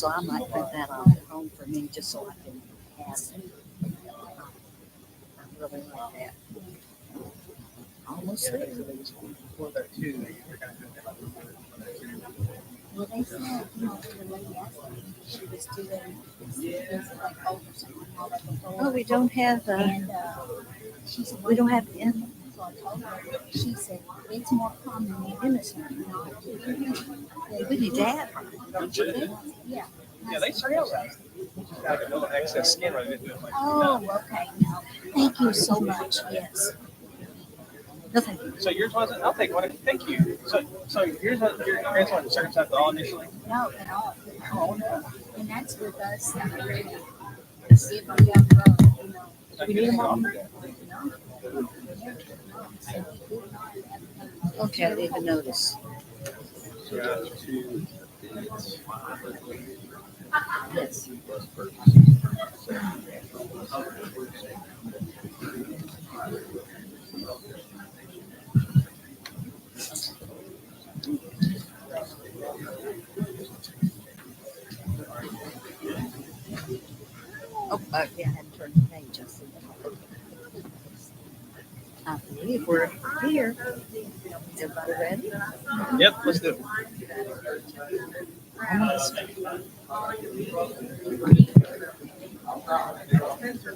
So I might print that off at home for me, just so I can have it. I really like that. Almost there. Well, they said, you know, the lady asked me, she was doing like over something. Oh, we don't have she said, we don't have the end. So I told her, she said, it's more common in innocent, not to. We need to have her. Don't you think? Yeah. Yeah, they realize like a little excess skin rather than doing like Oh, okay. No. Thank you so much. Yes. No, thank you. So yours wasn't? I'll take one. Thank you. So yours wasn't your grandson was circumcised at all initially? No, at all. Oh, no. And that's with us already. If I'm down the road, you know. We need them all. Okay, I didn't even notice. Got 2 Yes. Oh, yeah, I hadn't turned the page. I believe we're here. Is everybody ready? Yep, let's do it.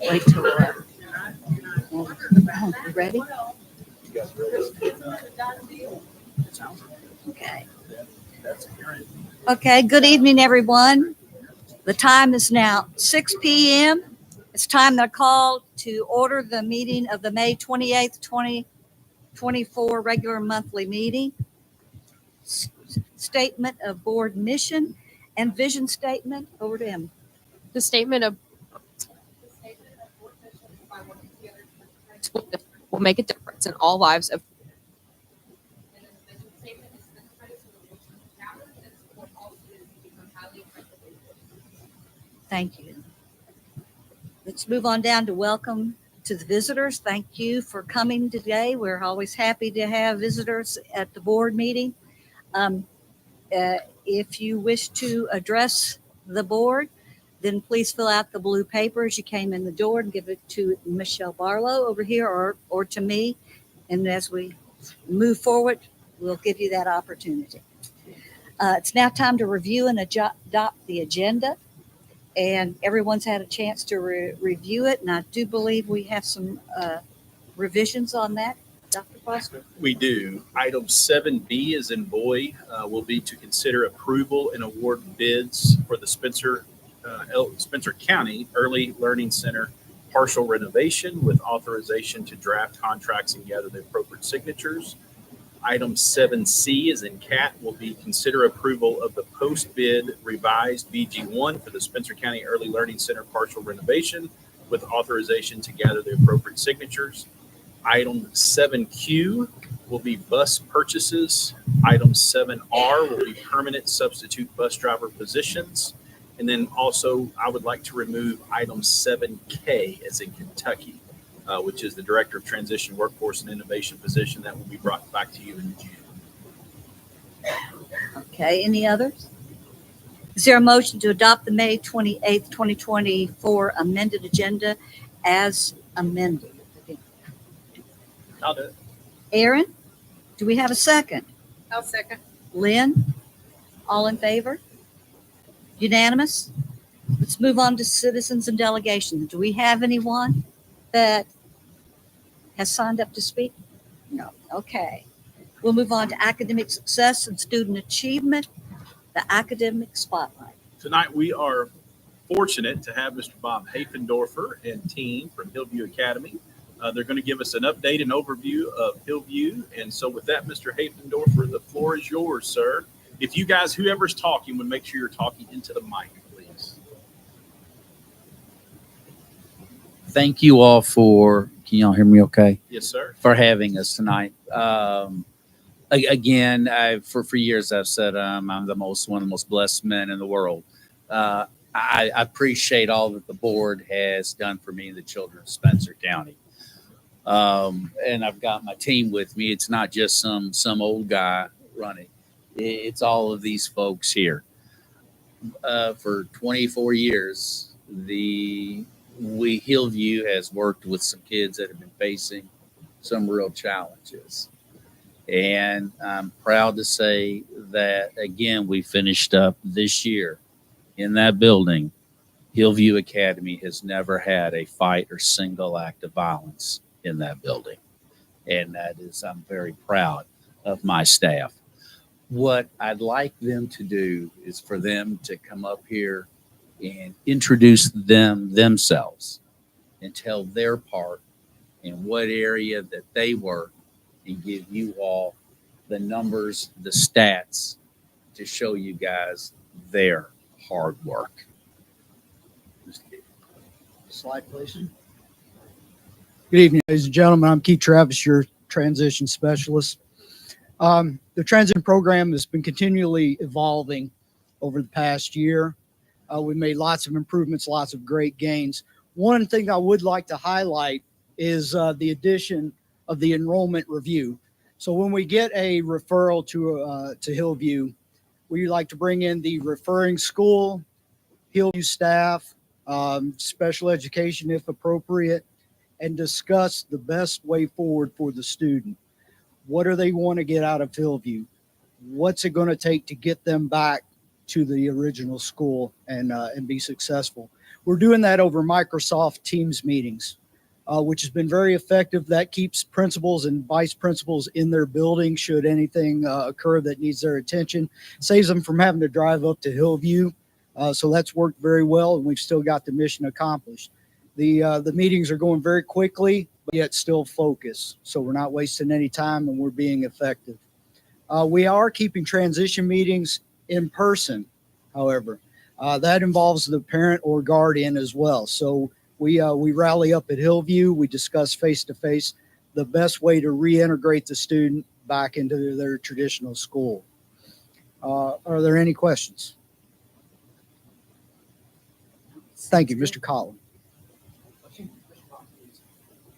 Wait till you ready? Okay. Okay, good evening, everyone. The time is now 6 p.m. It's time that I call to order the meeting of the May 28th, 2024 regular monthly meeting. Statement of board mission and vision statement. Over to him. The statement of will make a difference in all lives of Thank you. Let's move on down to welcome to the visitors. Thank you for coming today. We're always happy to have visitors at the board meeting. If you wish to address the board, then please fill out the blue paper as you came in the door and give it to Michelle Barlow over here or to me. And as we move forward, we'll give you that opportunity. It's now time to review and adopt the agenda. And everyone's had a chance to review it. And I do believe we have some revisions on that. Dr. Foster? We do. Item 7B is in BOE will be to consider approval and award bids for the Spencer County Early Learning Center partial renovation with authorization to draft contracts and gather the appropriate signatures. Item 7C is in CAT will be consider approval of the post-bid revised BG1 for the Spencer County Early Learning Center partial renovation with authorization to gather the appropriate signatures. Item 7Q will be bus purchases. Item 7R will be permanent substitute bus driver positions. And then also I would like to remove item 7K as in Kentucky, which is the Director of Transition Workforce and Innovation position that will be brought back to you in June. Okay, any others? Is there a motion to adopt the May 28th, 2024 amended agenda as amended? I'll do it. Aaron, do we have a second? I'll second. Lynn, all in favor? Unanimous? Let's move on to citizens and delegations. Do we have anyone that has signed up to speak? No. Okay. We'll move on to academic success and student achievement, the academic spotlight. Tonight we are fortunate to have Mr. Bob Hafendorfer and team from Hillview Academy. They're going to give us an update and overview of Hillview. And so with that, Mr. Hafendorfer, the floor is yours, sir. If you guys, whoever's talking, would make sure you're talking into the mic, please. Thank you all for, can y'all hear me okay? Yes, sir. For having us tonight. Again, for years I've said I'm one of the most blessed men in the world. I appreciate all that the board has done for me and the children of Spencer County. And I've got my team with me. It's not just some old guy running. It's all of these folks here. for 24 years, Hillview has worked with some kids that have been facing some real challenges. And I'm proud to say that, again, we finished up this year in that building. Hillview Academy has never had a fight or single act of violence in that building. And that is, I'm very proud of my staff. What I'd like them to do is for them to come up here and introduce themselves and tell their part in what area that they work and give you all the numbers, the stats to show you guys their hard work. Slide, please. Good evening, ladies and gentlemen. I'm Keith Travis, your transition specialist. The transition program has been continually evolving over the past year. We made lots of improvements, lots of great gains. One thing I would like to highlight is the addition of the enrollment review. So when we get a referral to Hillview, we like to bring in the referring school, Hillview staff, special education if appropriate, and discuss the best way forward for the student. What do they want to get out of Hillview? What's it going to take to get them back to the original school and be successful? We're doing that over Microsoft Teams meetings, which has been very effective. That keeps principals and vice principals in their building should anything occur that needs their attention. Saves them from having to drive up to Hillview. So that's worked very well, and we've still got the mission accomplished. The meetings are going very quickly, but yet still focused. So we're not wasting any time, and we're being effective. We are keeping transition meetings in person, however. That involves the parent or guardian as well. So we rally up at Hillview. We discuss face-to-face the best way to reintegrate the student back into their traditional school. Are there any questions? Thank you, Mr. Collins.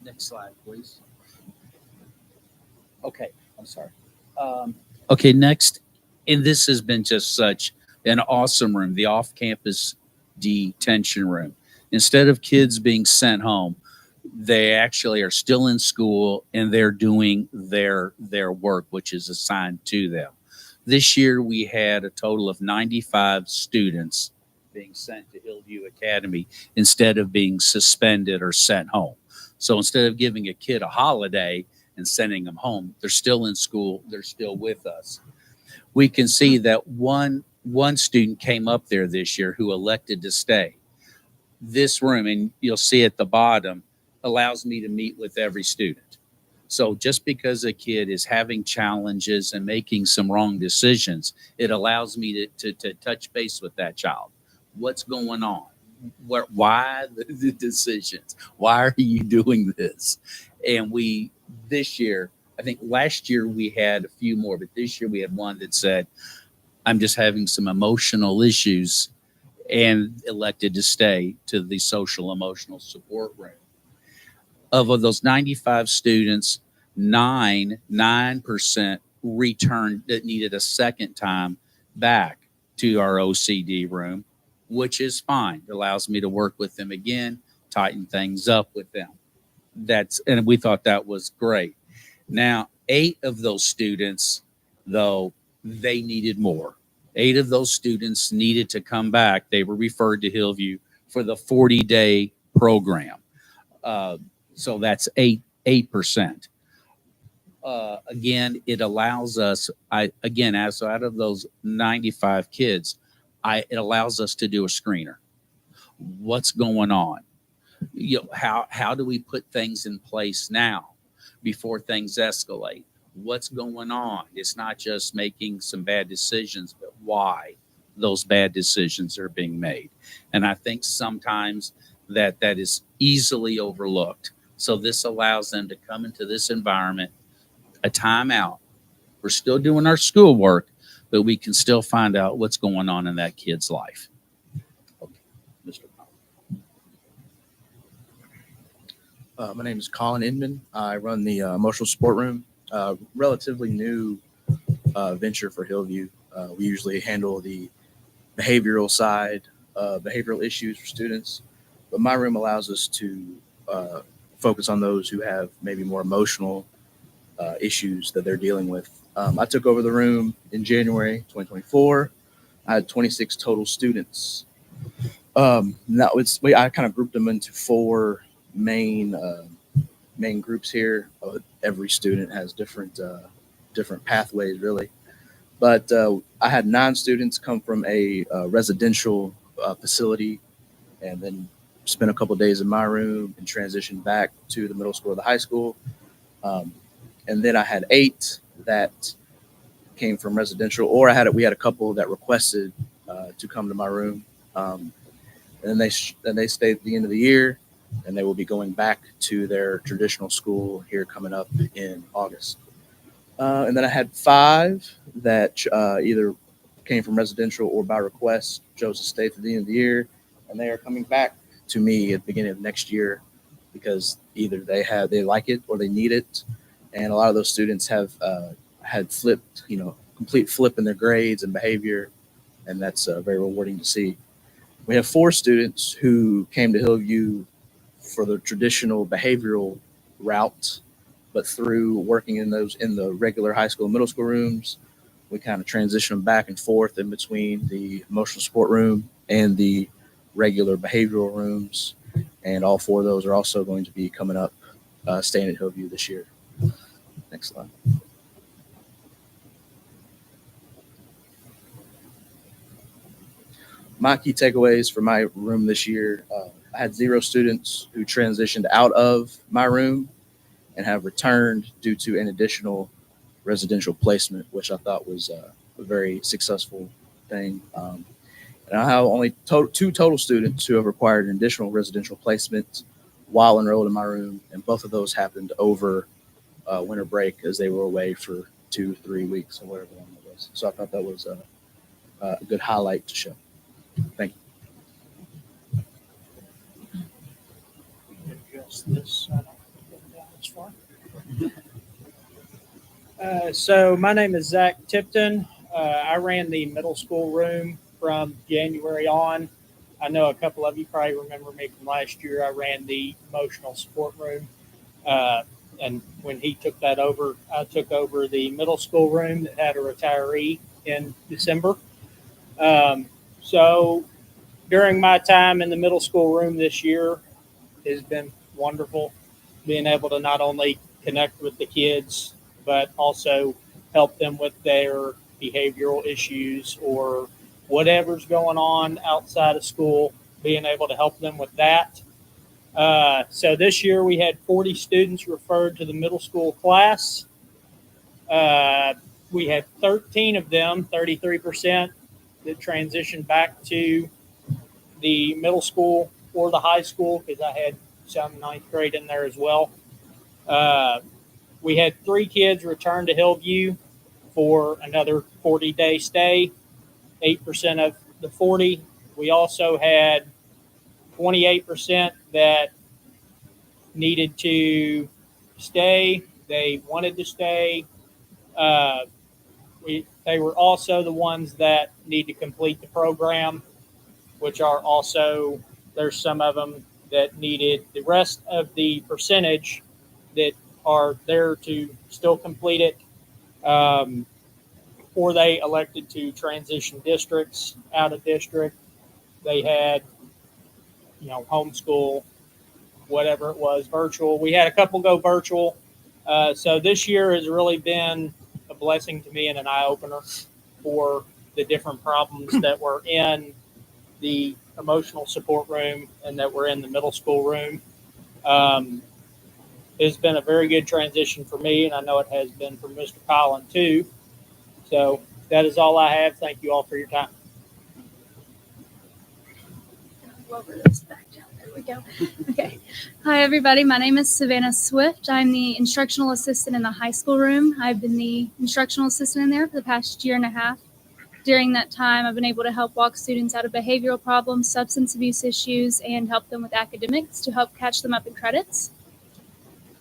Next slide, please. Okay, I'm sorry. Okay, next, and this has been just such an awesome room, the off-campus detention room. Instead of kids being sent home, they actually are still in school and they're doing their work, which is assigned to them. This year, we had a total of 95 students being sent to Hillview Academy instead of being suspended or sent home. So instead of giving a kid a holiday and sending them home, they're still in school, they're still with us. We can see that one student came up there this year who elected to stay. This room, and you'll see at the bottom, allows me to meet with every student. So just because a kid is having challenges and making some wrong decisions, it allows me to touch base with that child. What's going on? Why the decisions? Why are you doing this? And this year, I think last year we had a few more, but this year we had one that said, I'm just having some emotional issues, and elected to stay to the social emotional support room. Of those 95 students, 9% returned that needed a second time back to our OCD room, which is fine. It allows me to work with them again, tighten things up with them. And we thought that was great. Now, 8 of those students, though, they needed more. 8 of those students needed to come back. They were referred to Hillview for the 40-day program. So that's 8%. Again, it allows us, as out of those 95 kids, it allows us to do a screener. What's going on? How do we put things in place now before things escalate? What's going on? It's not just making some bad decisions, but why those bad decisions are being made. And I think sometimes that is easily overlooked. So this allows them to come into this environment, a timeout. We're still doing our schoolwork, but we can still find out what's going on in that kid's life. Okay, Mr. My name is Colin Inman. I run the emotional support room. Relatively new venture for Hillview. We usually handle the behavioral side, behavioral issues for students. But my room allows us to focus on those who have maybe more emotional issues that they're dealing with. I took over the room in January 2024. I had 26 total students. I kind of grouped them into four main groups here. Every student has different pathways, really. But I had 9 students come from a residential facility, and then spent a couple of days in my room and transitioned back to the middle school or the high school. And then I had 8 that came from residential, or we had a couple that requested to come to my room. And then they stayed at the end of the year, and they will be going back to their traditional school here coming up in August. And then I had 5 that either came from residential or by request chose to stay to the end of the year, and they are coming back to me at the beginning of next year because either they like it or they need it. And a lot of those students have had flipped, complete flip in their grades and behavior, and that's very rewarding to see. We have 4 students who came to Hillview for the traditional behavioral route, but through working in the regular high school and middle school rooms, we kind of transition them back and forth in between the emotional support room and the regular behavioral rooms. And all 4 of those are also going to be coming up, staying at Hillview this year. Next slide. My key takeaways for my room this year, I had 0 students who transitioned out of my room and have returned due to an additional residential placement, which I thought was a very successful thing. And I have only 2 total students who have required an additional residential placement while enrolled in my room, and both of those happened over winter break as they were away for 2-3 weeks or whatever long it was. So I thought that was a good highlight to show. Thank you. Adjust this. I don't get down this far. So my name is Zach Tipton. I ran the middle school room from January on. I know a couple of you probably remember me from last year. I ran the emotional support room. And when he took that over, I took over the middle school room that had a retiree in December. So during my time in the middle school room this year has been wonderful, being able to not only connect with the kids, but also help them with their behavioral issues or whatever's going on outside of school, being able to help them with that. So this year we had 40 students referred to the middle school class. We had 13 of them, 33%, that transitioned back to the middle school or the high school, because I had some ninth grade in there as well. We had 3 kids return to Hillview for another 40-day stay, 8% of the 40. We also had 28% that needed to stay. They wanted to stay. They were also the ones that need to complete the program, which are also, there's some of them that needed the rest of the percentage that are there to still complete it, or they elected to transition districts out of district. They had, homeschool, whatever it was, virtual. We had a couple go virtual. So this year has really been a blessing to me and an eye-opener for the different problems that were in the emotional support room and that were in the middle school room. It's been a very good transition for me, and I know it has been for Mr. Collin too. So that is all I have. Thank you all for your time. Lower this back down. There we go. Okay. Hi, everybody. My name is Savannah Swift. I'm the instructional assistant in the high school room. I've been the instructional assistant in there for the past year and a half. During that time, I've been able to help walk students out of behavioral problems, substance abuse issues, and help them with academics to help catch them up in credits.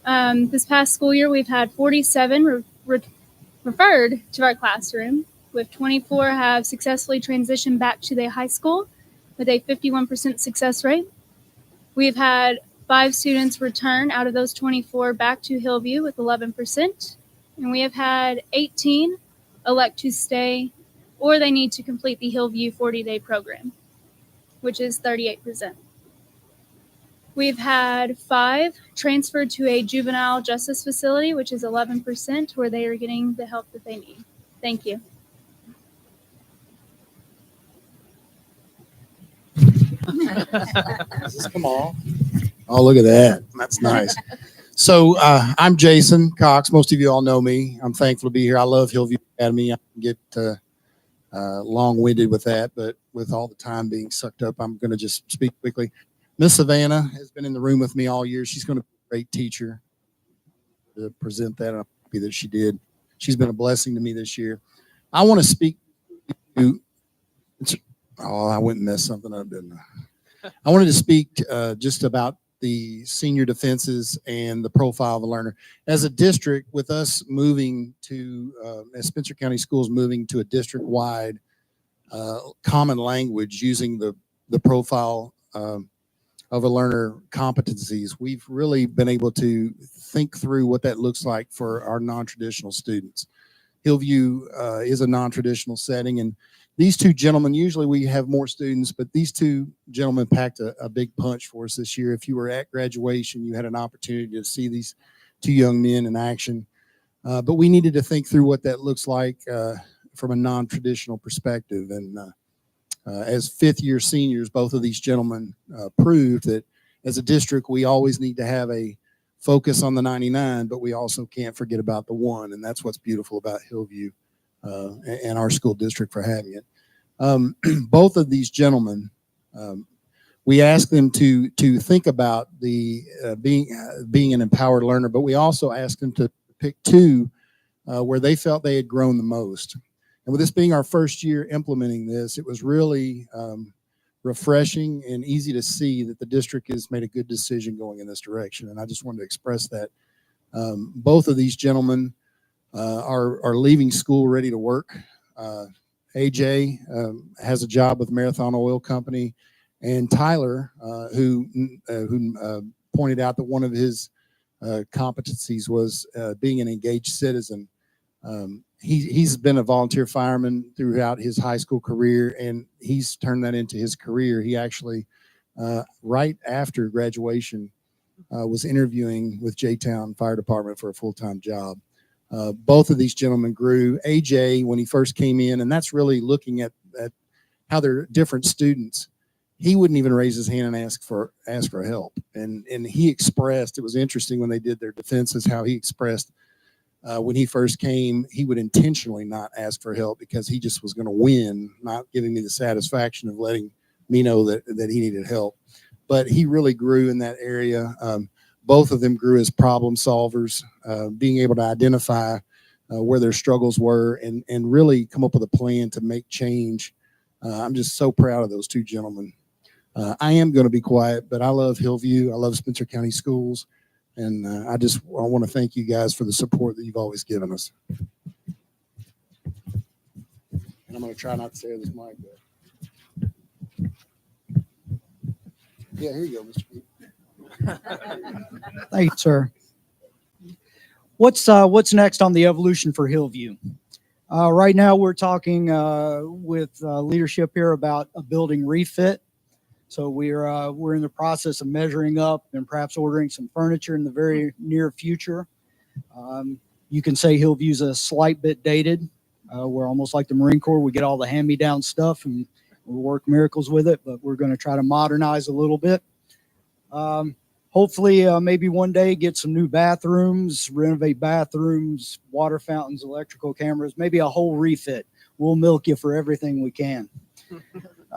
This past school year, we've had 47 referred to our classroom. with 24 have successfully transitioned back to their high school with a 51% success rate. We've had 5 students return out of those 24 back to Hillview with 11%. And we have had 18 elect to stay or they need to complete the Hillview 40-day program, which is 38%. We've had 5 transferred to a juvenile justice facility, which is 11%, where they are getting the help that they need. Thank you. Come on. Oh, look at that. That's nice. So I'm Jason Cox. Most of you all know me. I'm thankful to be here. I love Hillview Academy. I can get long-winded with that, but with all the time being sucked up, I'm going to just speak quickly. Miss Savannah has been in the room with me all year. She's going to be a great teacher to present that. I'm happy that she did. She's been a blessing to me this year. I want to speak to, I went and messed something up, didn't I? I wanted to speak just about the senior defenses and the profile of a learner. As a district, with us moving to, as Spencer County Schools moving to a district-wide common language using the profile of a learner competencies, we've really been able to think through what that looks like for our non-traditional students. Hillview is a non-traditional setting, and these 2 gentlemen, usually we have more students, but these 2 gentlemen packed a big punch for us this year. If you were at graduation, you had an opportunity to see these 2 young men in action. But we needed to think through what that looks like from a non-traditional perspective. And as 5th-year seniors, both of these gentlemen proved that as a district, we always need to have a focus on the 99, but we also can't forget about the 1. And that's what's beautiful about Hillview and our school district for having it. Both of these gentlemen, we asked them to think about the being an empowered learner, but we also asked them to pick 2 where they felt they had grown the most. And with this being our first year implementing this, it was really refreshing and easy to see that the district has made a good decision going in this direction. And I just wanted to express that. Both of these gentlemen are leaving school ready to work. AJ has a job with Marathon Oil Company, and Tyler, who pointed out that one of his competencies was being an engaged citizen. He's been a volunteer fireman throughout his high school career, and he's turned that into his career. He actually, right after graduation, was interviewing with J-Town Fire Department for a full-time job. Both of these gentlemen grew. AJ, when he first came in, and that's really looking at how they're different students, he wouldn't even raise his hand and ask for help. And he expressed, it was interesting when they did their defenses, how he expressed when he first came, he would intentionally not ask for help because he just was going to win, not giving me the satisfaction of letting me know that he needed help. But he really grew in that area. Both of them grew as problem solvers, being able to identify where their struggles were and really come up with a plan to make change. I'm just so proud of those 2 gentlemen. I am going to be quiet, but I love Hillview. I love Spencer County Schools. And I want to thank you guys for the support that you've always given us. And I'm going to try not to say this mic, but yeah, here you go, Mr. Pete. Thank you, sir. What's next on the evolution for Hillview? Right now, we're talking with leadership here about a building refit. So we're in the process of measuring up and perhaps ordering some furniture in the very near future. You can say Hillview's a slight bit dated. We're almost like the Marine Corps. We get all the hand-me-down stuff and we work miracles with it, but we're going to try to modernize a little bit. Hopefully, maybe one day get some new bathrooms, renovate bathrooms, water fountains, electrical cameras, maybe a whole refit. We'll milk you for everything we can.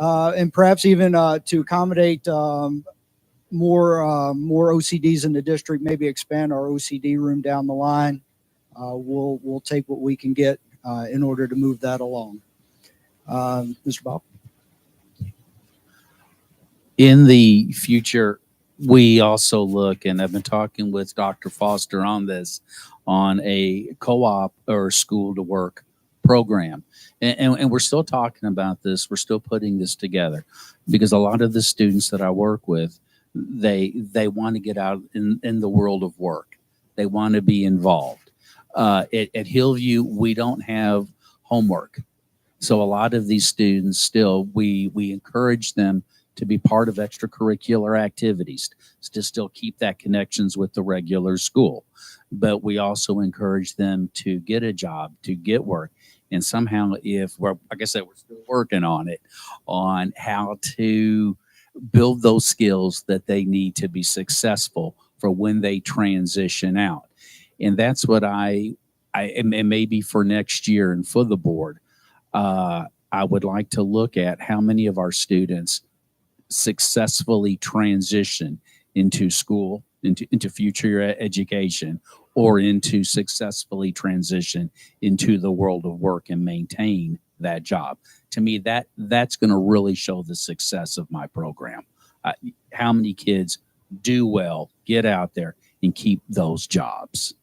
And perhaps even to accommodate more OCDs in the district, maybe expand our OCD room down the line. We'll take what we can get in order to move that along. Mr. Bob? In the future, we also look, and I've been talking with Dr. Foster on this, on a co-op or school to work program. And we're still talking about this. We're still putting this together because a lot of the students that I work with, they want to get out in the world of work. They want to be involved. At Hillview, we don't have homework. So a lot of these students still, we encourage them to be part of extracurricular activities, to still keep that connections with the regular school. But we also encourage them to get a job, to get work. And somehow, if we're, like I said, we're still working on it, on how to build those skills that they need to be successful for when they transition out. And that's what and maybe for next year and for the board, I would like to look at how many of our students successfully transition into school, into future education, or into successfully transition into the world of work and maintain that job. To me, that's going to really show the success of my program. How many kids do well, get out there, and keep those jobs.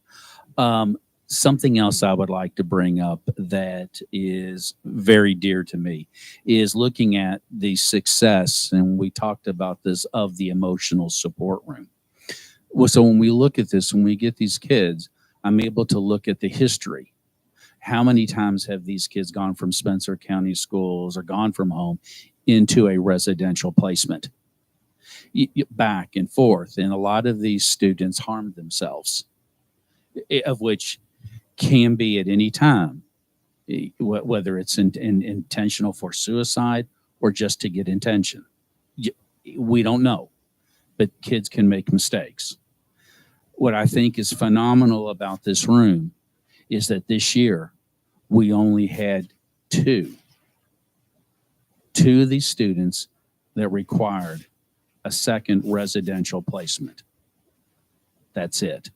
Something else I would like to bring up that is very dear to me is looking at the success, and we talked about this, of the emotional support room. Well, so when we look at this, when we get these kids, I'm able to look at the history. How many times have these kids gone from Spencer County schools or gone from home into a residential placement? Back and forth. And a lot of these students harmed themselves, of which can be at any time, whether it's intentional for suicide or just to get attention. We don't know, but kids can make mistakes. What I think is phenomenal about this room is that this year we only had two of these students that required a second residential placement. That's it.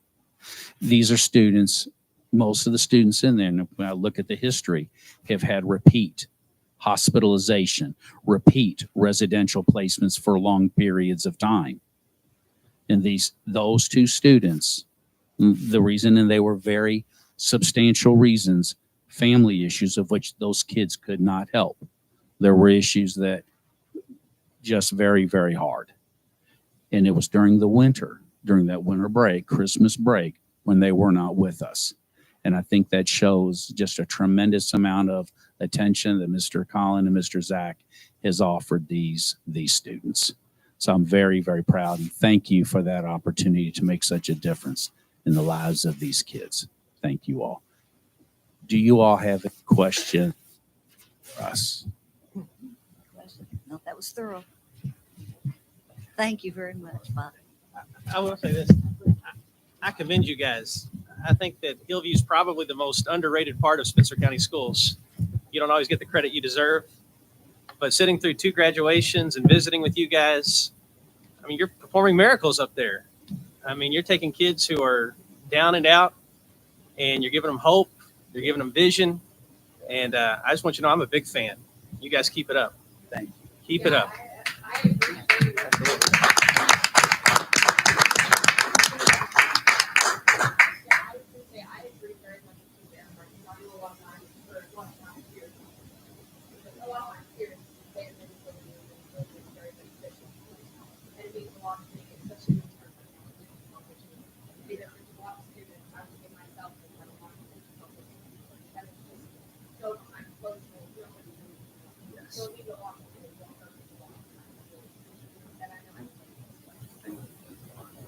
These are students, most of the students in there, and when I look at the history, have had repeat hospitalization, repeat residential placements for long periods of time. And those two students, the reason, and they were very substantial reasons, family issues of which those kids could not help. There were issues that just very, very hard. And it was during the winter, during that winter break, Christmas break, when they were not with us. And I think that shows just a tremendous amount of attention that Mr. Collin and Mr. Zach has offered these students. So I'm very, very proud, and thank you for that opportunity to make such a difference in the lives of these kids. Thank you all. Do you all have a question for us? No, that was thorough. Thank you very much, Father. I will say this. I commend you guys. I think that Hillview is probably the most underrated part of Spencer County schools. You don't always get the credit you deserve, but sitting through 2 graduations and visiting with you guys, I mean, you're performing miracles up there. I mean, you're taking kids who are down and out, and you're giving them hope. You're giving them vision. And I just want you to know I'm a big fan. You guys keep it up. Thank you. Keep it up. I appreciate it. Absolutely. I agree very much with you there. I do a lot of times for a lot of my peers. A lot of my peers say that it's very beneficial. And it means a lot to me, especially in terms of competition. Be there for a lot of students. I would give myself as one of my competition. And it's just so I'm close to it. So it means a lot to me. And I know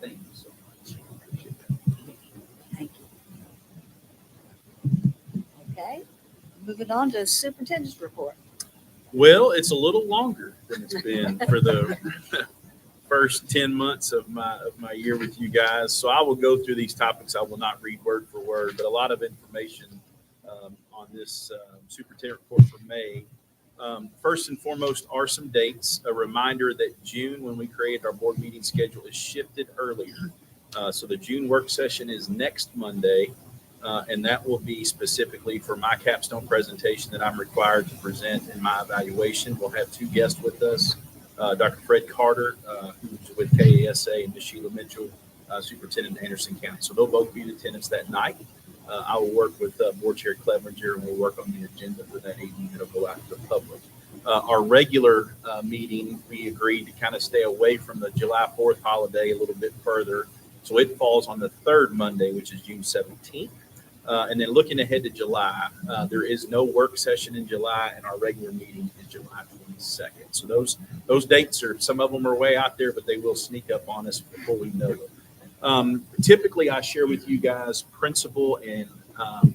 Thank you so much. Thank you. Okay, moving on to superintendent's report. Well, it's a little longer than it's been for the first 10 months of my year with you guys. So I will go through these topics. I will not read word for word, but a lot of information on this superintendent report for May. First and foremost are some dates. A reminder that June, when we created our board meeting schedule, is shifted earlier. So the June work session is next Monday, and that will be specifically for my capstone presentation that I'm required to present in my evaluation. We'll have 2 guests with us, Dr. Fred Carter, who's with KASA, and Ms. Sheila Mitchell, Superintendent in Anderson County. So they'll both be in attendance that night. I will work with Board Chair Clevenger, and we'll work on the agenda for that evening that'll go out to the public. Our regular meeting, we agreed to kind of stay away from the July 4th holiday a little bit further. So it falls on the third Monday, which is June 17th. And then looking ahead to July, there is no work session in July, and our regular meeting is July 22nd. So those dates are, some of them are way out there, but they will sneak up on us before we know it. Typically, I share with you guys principal and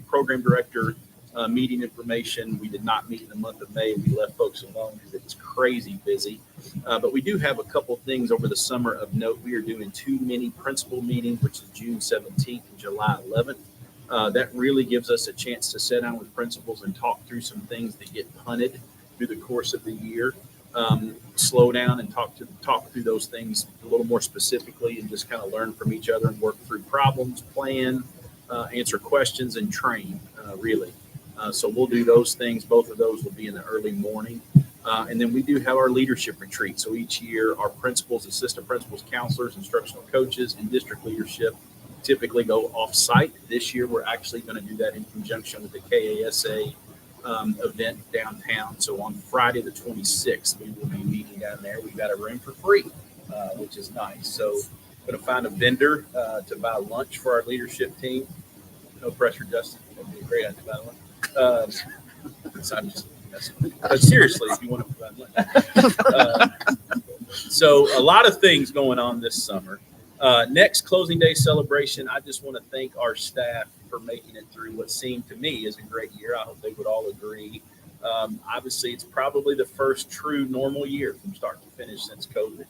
program director meeting information. We did not meet in the month of May. We left folks alone because it was crazy busy. But we do have a couple things over the summer of note. We are doing 2 mini principal meetings, which is June 17th and July 11th. That really gives us a chance to sit down with principals and talk through some things that get punted through the course of the year. Slow down and talk through those things a little more specifically, and just kind of learn from each other and work through problems, plan, answer questions, and train, really. So we'll do those things. Both of those will be in the early morning. And then we do have our leadership retreat. So each year, our principals, assistant principals, counselors, instructional coaches, and district leadership typically go off-site. This year, we're actually going to do that in conjunction with the KASA event downtown. So on Friday the 26th, we will be meeting down there. We've got a room for free, which is nice. So going to find a vendor to buy lunch for our leadership team. No pressure, Justin. That'd be a great idea to buy lunch. So I'm just messing with you. But seriously, if you want to provide lunch. So a lot of things going on this summer. Next closing day celebration, I just want to thank our staff for making it through what seemed to me is a great year. I hope they would all agree. Obviously, it's probably the first true normal year from start to finish since COVID.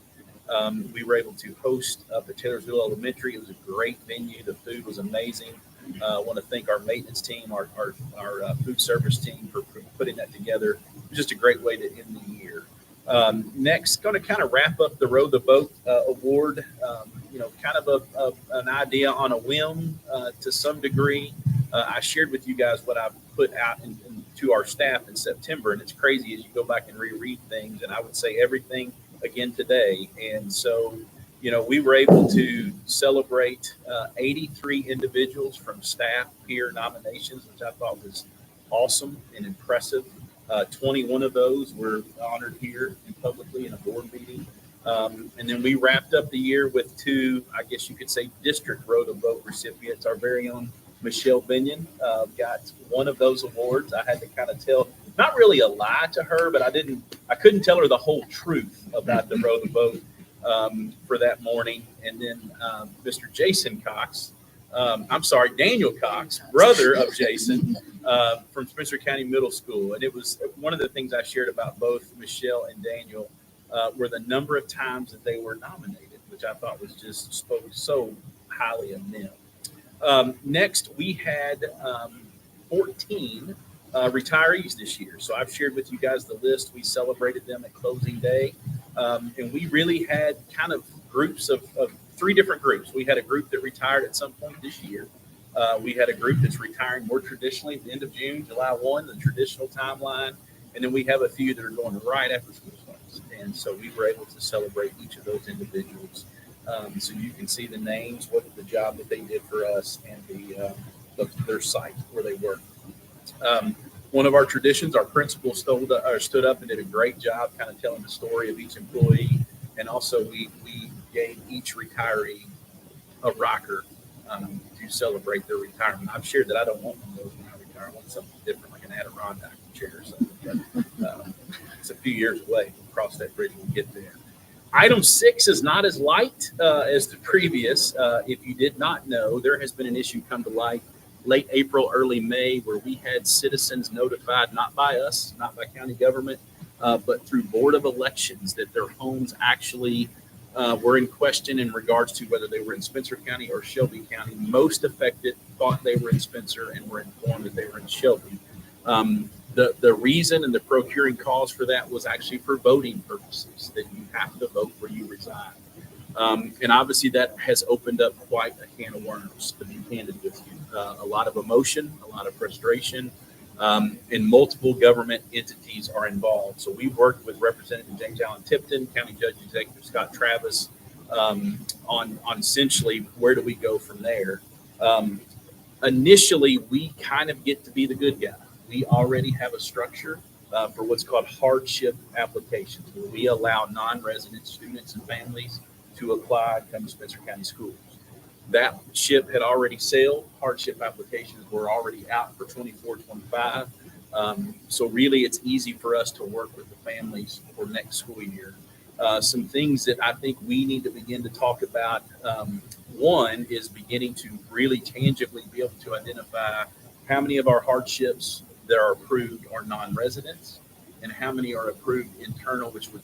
We were able to host up at Taylorsville Elementary. It was a great venue. The food was amazing. I want to thank our maintenance team, our food service team for putting that together. It was just a great way to end the year. Next, going to kind of wrap up the Row the Boat award. Kind of an idea on a whim to some degree. I shared with you guys what I put out to our staff in September, and it's crazy as you go back and reread things, and I would say everything again today. And so, we were able to celebrate 83 individuals from staff peer nominations, which I thought was awesome and impressive. 21 of those were honored here and publicly in a board meeting. And then we wrapped up the year with 2, I guess you could say, district Row the Boat recipients. Our very own Michelle Binion got one of those awards. I had to kind of tell, not really a lie to her, but I couldn't tell her the whole truth about the Row the Boat for that morning. And then Mr. Jason Cox, Daniel Cox, brother of Jason, from Spencer County Middle School. And it was one of the things I shared about both Michelle and Daniel were the number of times that they were nominated, which I thought was just spoke so highly of them. Next, we had 14 retirees this year. So I've shared with you guys the list. We celebrated them at closing day. And we really had kind of groups of 3 different groups. We had a group that retired at some point this year. We had a group that's retiring more traditionally at the end of June, July 1, the traditional timeline. And then we have a few that are going right after school starts. And so we were able to celebrate each of those individuals. So you can see the names, what the job that they did for us, and their site where they work. One of our traditions, our principal stood up and did a great job kind of telling the story of each employee. And also we gave each retiree a rocker to celebrate their retirement. I've shared that I don't want one of those when I retire. I want something different, like an Adirondack chair or something. But it's a few years away. We'll cross that bridge when we get there. Item 6 is not as light as the previous. If you did not know, there has been an issue come to light late April, early May, where we had citizens notified, not by us, not by county government, but through Board of Elections, that their homes actually were in question in regards to whether they were in Spencer County or Shelby County. Most affected thought they were in Spencer and were informed that they were in Shelby. The reason and the procuring cause for that was actually for voting purposes, that you have to vote where you reside. And obviously that has opened up quite a can of worms, to be candid with you. A lot of emotion, a lot of frustration, and multiple government entities are involved. So we've worked with Representative James Allen Tipton, County Judge Executive Scott Travis, on essentially where do we go from there. Initially, we kind of get to be the good guy. We already have a structure for what's called hardship applications, where we allow non-resident students and families to apply and come to Spencer County Schools. That ship had already sailed. Hardship applications were already out for 24-25. So really, it's easy for us to work with the families for next school year. Some things that I think we need to begin to talk about. One is beginning to really tangibly be able to identify how many of our hardships that are approved are non-residents and how many are approved internal, which would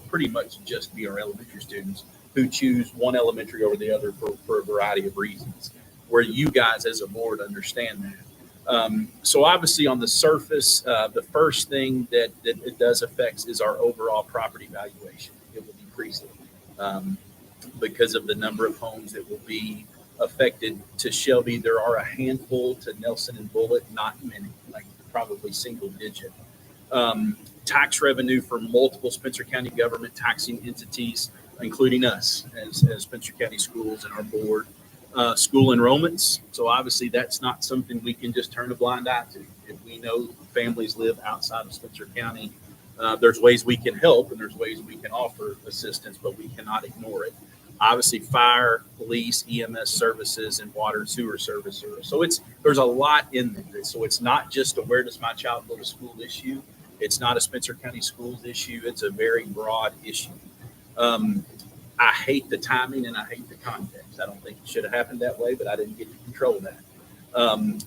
pretty much just be our elementary students who choose one elementary over the other for a variety of reasons, where you guys as a board understand that. So obviously on the surface, the first thing that it does affect is our overall property valuation. It will decrease it because of the number of homes that will be affected. To Shelby, there are a handful. To Nelson and Bullitt, not many, like probably single digit. Tax revenue for multiple Spencer County government taxing entities, including us as Spencer County Schools and our board. School enrollments. So obviously that's not something we can just turn a blind eye to. If we know families live outside of Spencer County, there's ways we can help and there's ways we can offer assistance, but we cannot ignore it. Obviously fire, police, EMS services, and water and sewer services. So there's a lot in there. So it's not just a where does my child go to school issue. It's not a Spencer County Schools issue. It's a very broad issue. I hate the timing and I hate the context. I don't think it should have happened that way, but I didn't get to control that.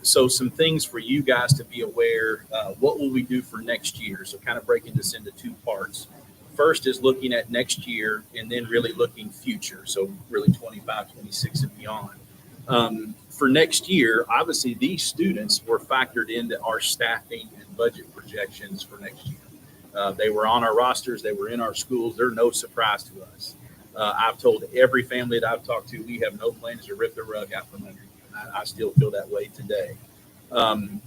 So some things for you guys to be aware. What will we do for next year? So kind of breaking this into two parts. First is looking at next year and then really looking future. So really 25, 26 and beyond. For next year, obviously these students were factored into our staffing and budget projections for next year. They were on our rosters. They were in our schools. They're no surprise to us. I've told every family that I've talked to, we have no plans to rip the rug out from under you. I still feel that way today.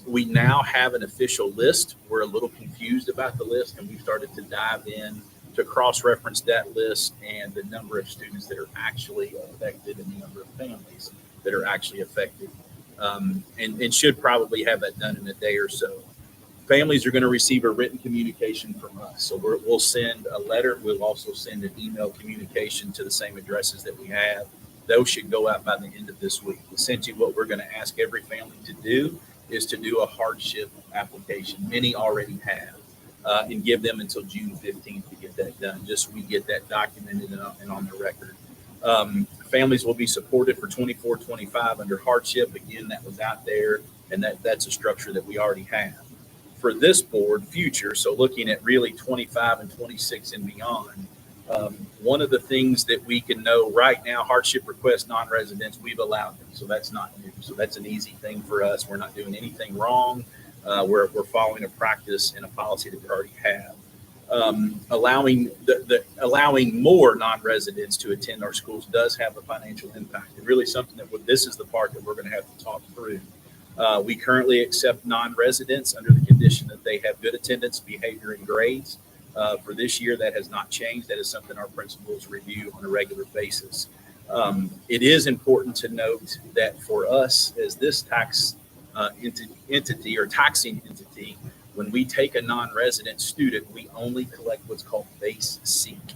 We now have an official list. We're a little confused about the list, and we've started to dive in to cross-reference that list and the number of students that are actually affected and the number of families that are actually affected, and should probably have that done in a day or so. Families are going to receive a written communication from us. So we'll send a letter. We'll also send an email communication to the same addresses that we have. Those should go out by the end of this week. Essentially, what we're going to ask every family to do is to do a hardship application. Many already have, and give them until June 15th to get that done, just so we get that documented and on the record. Families will be supported for 24-25 under hardship. Again, that was out there, and that's a structure that we already have. For this board, future, so looking at really 25 and 26 and beyond, one of the things that we can know right now, hardship requests, non-residents, we've allowed them. So that's not new. So that's an easy thing for us. We're not doing anything wrong. We're following a practice and a policy that we already have. Allowing more non-residents to attend our schools does have a financial impact. And really something this is the part that we're going to have to talk through. We currently accept non-residents under the condition that they have good attendance, behavior, and grades. For this year, that has not changed. That is something our principals review on a regular basis. It is important to note that for us, as this tax entity or taxing entity, when we take a non-resident student, we only collect what's called base seek.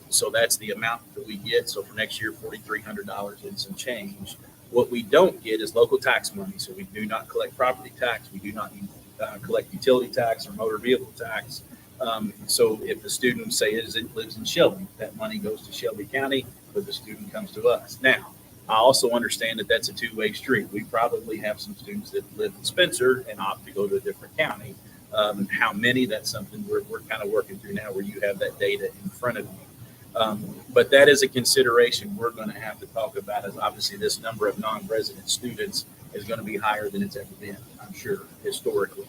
So that's the amount that we get. So for next year, $4,300 and some change. What we don't get is local tax money. So we do not collect property tax. We do not collect utility tax or motor vehicle tax. So if the student, say, lives in Shelby, that money goes to Shelby County, but the student comes to us. Now, I also understand that that's a two-way street. We probably have some students that live in Spencer and opt to go to a different county. How many, that's something we're kind of working through now where you have that data in front of you. But that is a consideration we're going to have to talk about, as obviously this number of non-resident students is going to be higher than it's ever been, I'm sure, historically.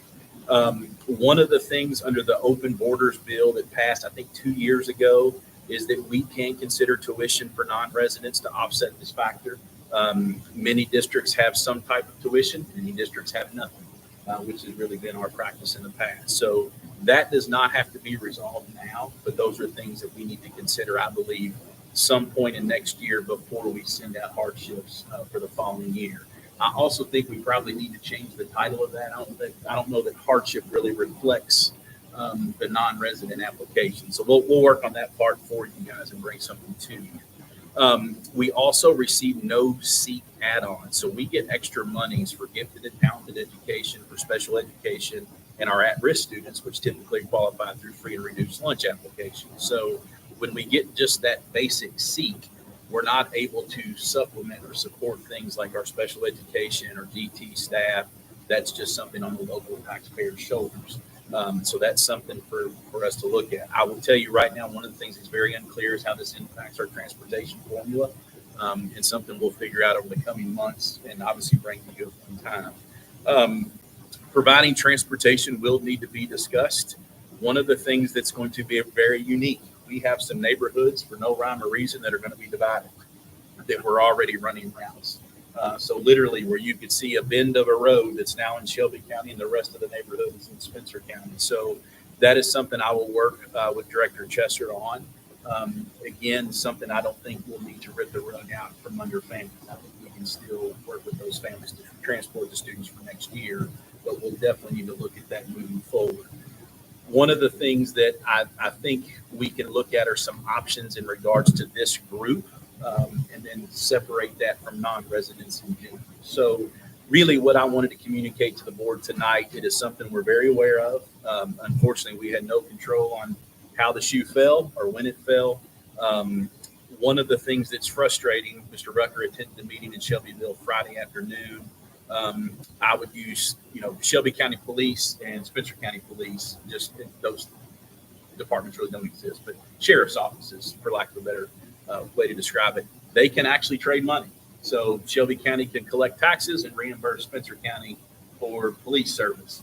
One of the things under the open borders bill that passed, I think 2 years ago, is that we can consider tuition for non-residents to offset this factor. Many districts have some type of tuition, many districts have nothing, which has really been our practice in the past. So that does not have to be resolved now, but those are things that we need to consider, I believe, some point in next year before we send out hardships for the following year. I also think we probably need to change the title of that. I don't know that hardship really reflects the non-resident application. So we'll work on that part for you guys and bring something to you. We also receive no seat add-ons. So we get extra monies for gifted and talented education, for special education, and our at-risk students, which typically qualify through free and reduced lunch applications. So when we get just that basic seat, we're not able to supplement or support things like our special education or DT staff. That's just something on the local taxpayers' shoulders. So that's something for us to look at. I will tell you right now, one of the things that's very unclear is how this impacts our transportation formula, and something we'll figure out over the coming months and obviously bring to you in time. Providing transportation will need to be discussed. One of the things that's going to be very unique, we have some neighborhoods for no rhyme or reason that are going to be divided, that we're already running routes. So literally where you could see a bend of a road that's now in Shelby County and the rest of the neighborhood is in Spencer County. So that is something I will work with Director Chesser on. Again, something I don't think we'll need to rip the rug out from under families. I think we can still work with those families to transport the students for next year, but we'll definitely need to look at that moving forward. One of the things that I think we can look at are some options in regards to this group, and then separate that from non-residents in general. So really what I wanted to communicate to the board tonight, it is something we're very aware of. Unfortunately, we had no control on how the shoe fell or when it fell. One of the things that's frustrating, Mr. Rucker attended the meeting in Shelbyville Friday afternoon. I would use, Shelby County Police and Spencer County Police, just those departments really don't exist, but sheriff's offices, for lack of a better way to describe it, they can actually trade money. So Shelby County can collect taxes and reimburse Spencer County for police service.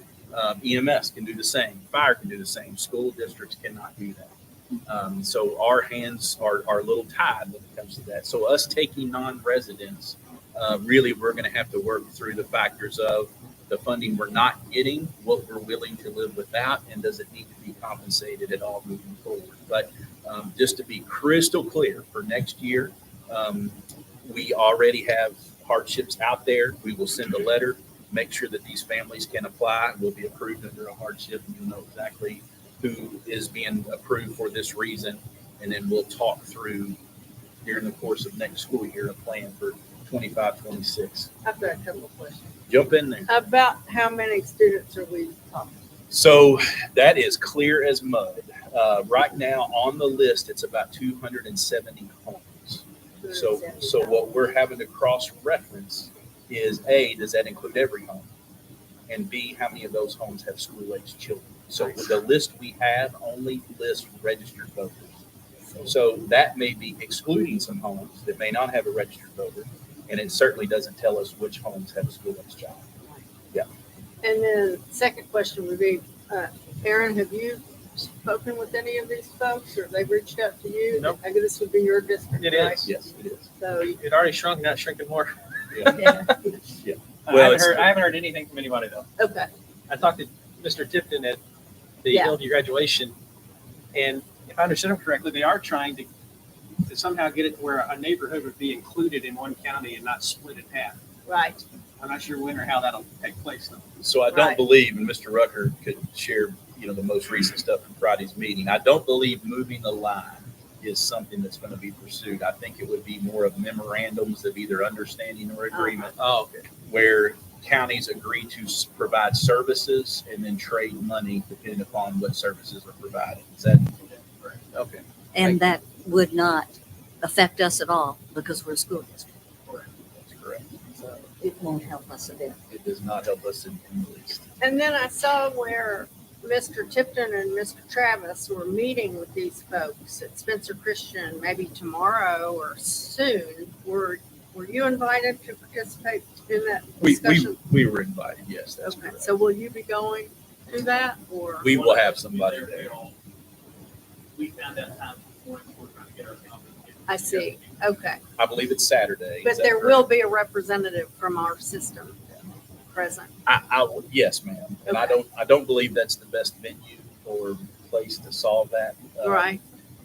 EMS can do the same. Fire can do the same. School districts cannot do that. So our hands are a little tied when it comes to that. So us taking non-residents, really we're going to have to work through the factors of the funding we're not getting, what we're willing to live without, and does it need to be compensated at all moving forward. But just to be crystal clear, for next year, we already have hardships out there. We will send a letter, make sure that these families can apply, will be approved under a hardship, and you'll know exactly who is being approved for this reason. And then we'll talk through during the course of next school year a plan for 25-26. I've got a couple of questions. Jump in there. About how many students are we talking? So that is clear as mud. Right now on the list, it's about 270 homes. So what we're having to cross-reference is A, does that include every home? And B, how many of those homes have school-aged children? So the list we have only lists registered voters. So that may be excluding some homes that may not have a registered voter, and it certainly doesn't tell us which homes have a school-aged child. Yeah. And then second question would be, Aaron, have you spoken with any of these folks, or they've reached out to you? Nope. Maybe this would be your district, It right? is. Yes, it is. So It already shrunk, not shrinking more. Yeah. I haven't heard anything from anybody though. okay, I talked to Mr. Tipton at the Yeah. LD graduation, and if I understood him correctly, they are trying to somehow get it to where a neighborhood would be included in one county and not split in half. right. I'm not sure when or how that'll take place though. So I don't Right. believe, and Mr. Rucker could share, the most recent stuff from Friday's meeting. I don't believe moving the line is something that's going to be pursued. I think it would be more of memorandums of either understanding or agreement, Oh, okay. where counties agree to provide services and then trade money depending upon what services are provided. Is that okay? And that would not affect us at all because we're a school district. That's correct. So it won't help us a bit. It does not help us in the least. And then I saw where Mr. Tipton and Mr. Travis were meeting with these folks at Spencer Christian, maybe tomorrow or soon. Were you invited to participate in that discussion? We were invited. Yes, that's Okay, correct. so will you be going to that, or? We will have somebody there. We found that time before we're trying to get our calendar. I see, okay. I believe it's Saturday. But Is that there correct? will be a representative from our system present. Yes, ma'am. And Okay. I don't believe that's the best venue or place to solve that. Right.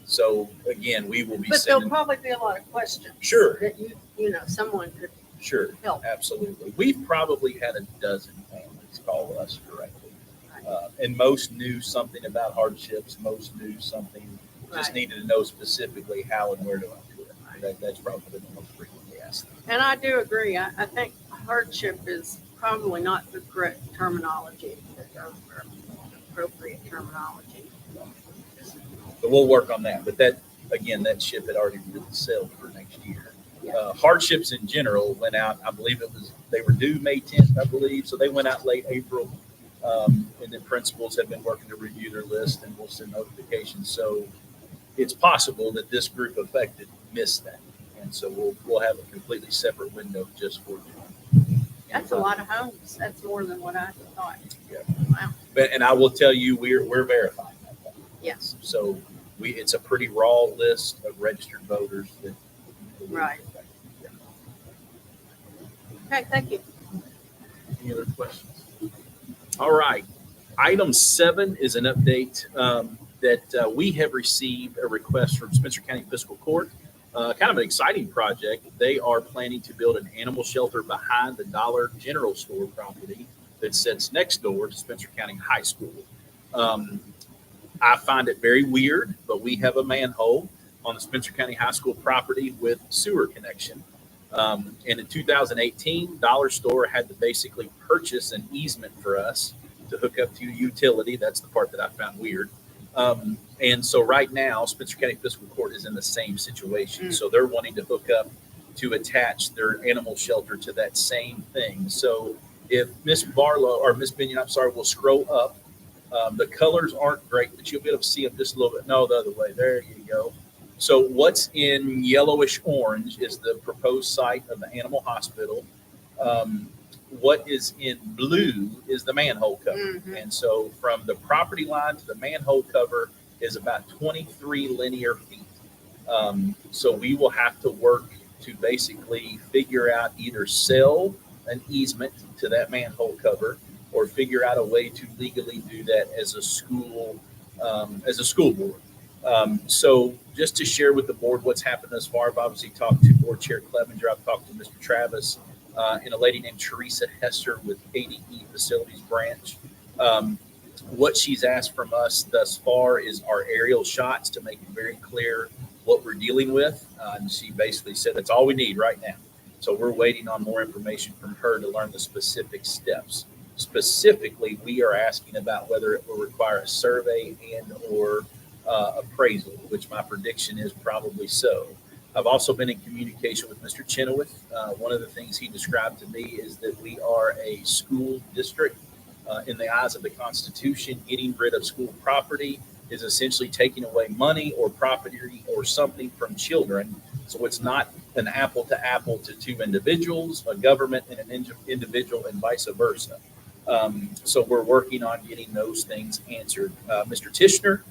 So again, we will be But there'll sending. probably be a lot of questions. Sure. That someone could Sure, help. absolutely. We've probably had a dozen families call us directly. And most knew something about hardships, most knew something, just Right. needed to know specifically how and where to do it. That's probably the most frequently asked. And I do agree. I think hardship is probably not the correct terminology, or appropriate terminology. But we'll work on that. But that, again, that ship had already really sailed for next year. Hardships in general went out, I believe they were due May 10th, I believe. So they went out late April. And then principals have been working to review their list and we'll send notifications. So it's possible that this group affected missed that. And so we'll have a completely separate window just for them. That's a lot of homes. That's more than what I thought. Yeah. Wow. And I will tell you, we're verifying that. Yes. So it's a pretty raw list of registered voters that. Right. Okay, thank you. Any other questions? All right. Item 7 is an update that we have received a request from Spencer County Fiscal Court. Kind of an exciting project. They are planning to build an animal shelter behind the Dollar General Store property that sits next door to Spencer County High School. I find it very weird, but we have a manhole on the Spencer County High School property with sewer connection. And in 2018, Dollar Store had to basically purchase an easement for us to hook up to a utility. That's the part that I found weird. And so right now, Spencer County Fiscal Court is in the same situation. So they're wanting to hook up to attach their animal shelter to that same thing. So if Miss Barlow or Miss Binion, I'm sorry, will scroll up. The colors aren't great, but you'll be able to see them just a little bit. No, the other way. There you go. So what's in yellowish orange is the proposed site of the animal hospital. What is in blue is the manhole cover. Mm-hmm. And so from the property line to the manhole cover is about 23 linear feet. So we will have to work to basically figure out either sell an easement to that manhole cover or figure out a way to legally do that as a school board. So just to share with the board what's happened thus far, I've obviously talked to Board Chair Clevenger, I've talked to Mr. Travis, and a lady named Teresa Hester with KDE Facilities Branch. What she's asked from us thus far is our aerial shots to make it very clear what we're dealing with. And she basically said that's all we need right now. So we're waiting on more information from her to learn the specific steps. Specifically, we are asking about whether it will require a survey and or appraisal, which my prediction is probably so. I've also been in communication with Mr. Chenoweth. One of the things he described to me is that we are a school district. In the eyes of the Constitution, getting rid of school property is essentially taking away money or property or something from children. So it's not an apple to two individuals, a government and an individual, and vice versa. So we're working on getting those things answered. Mr. Tishner,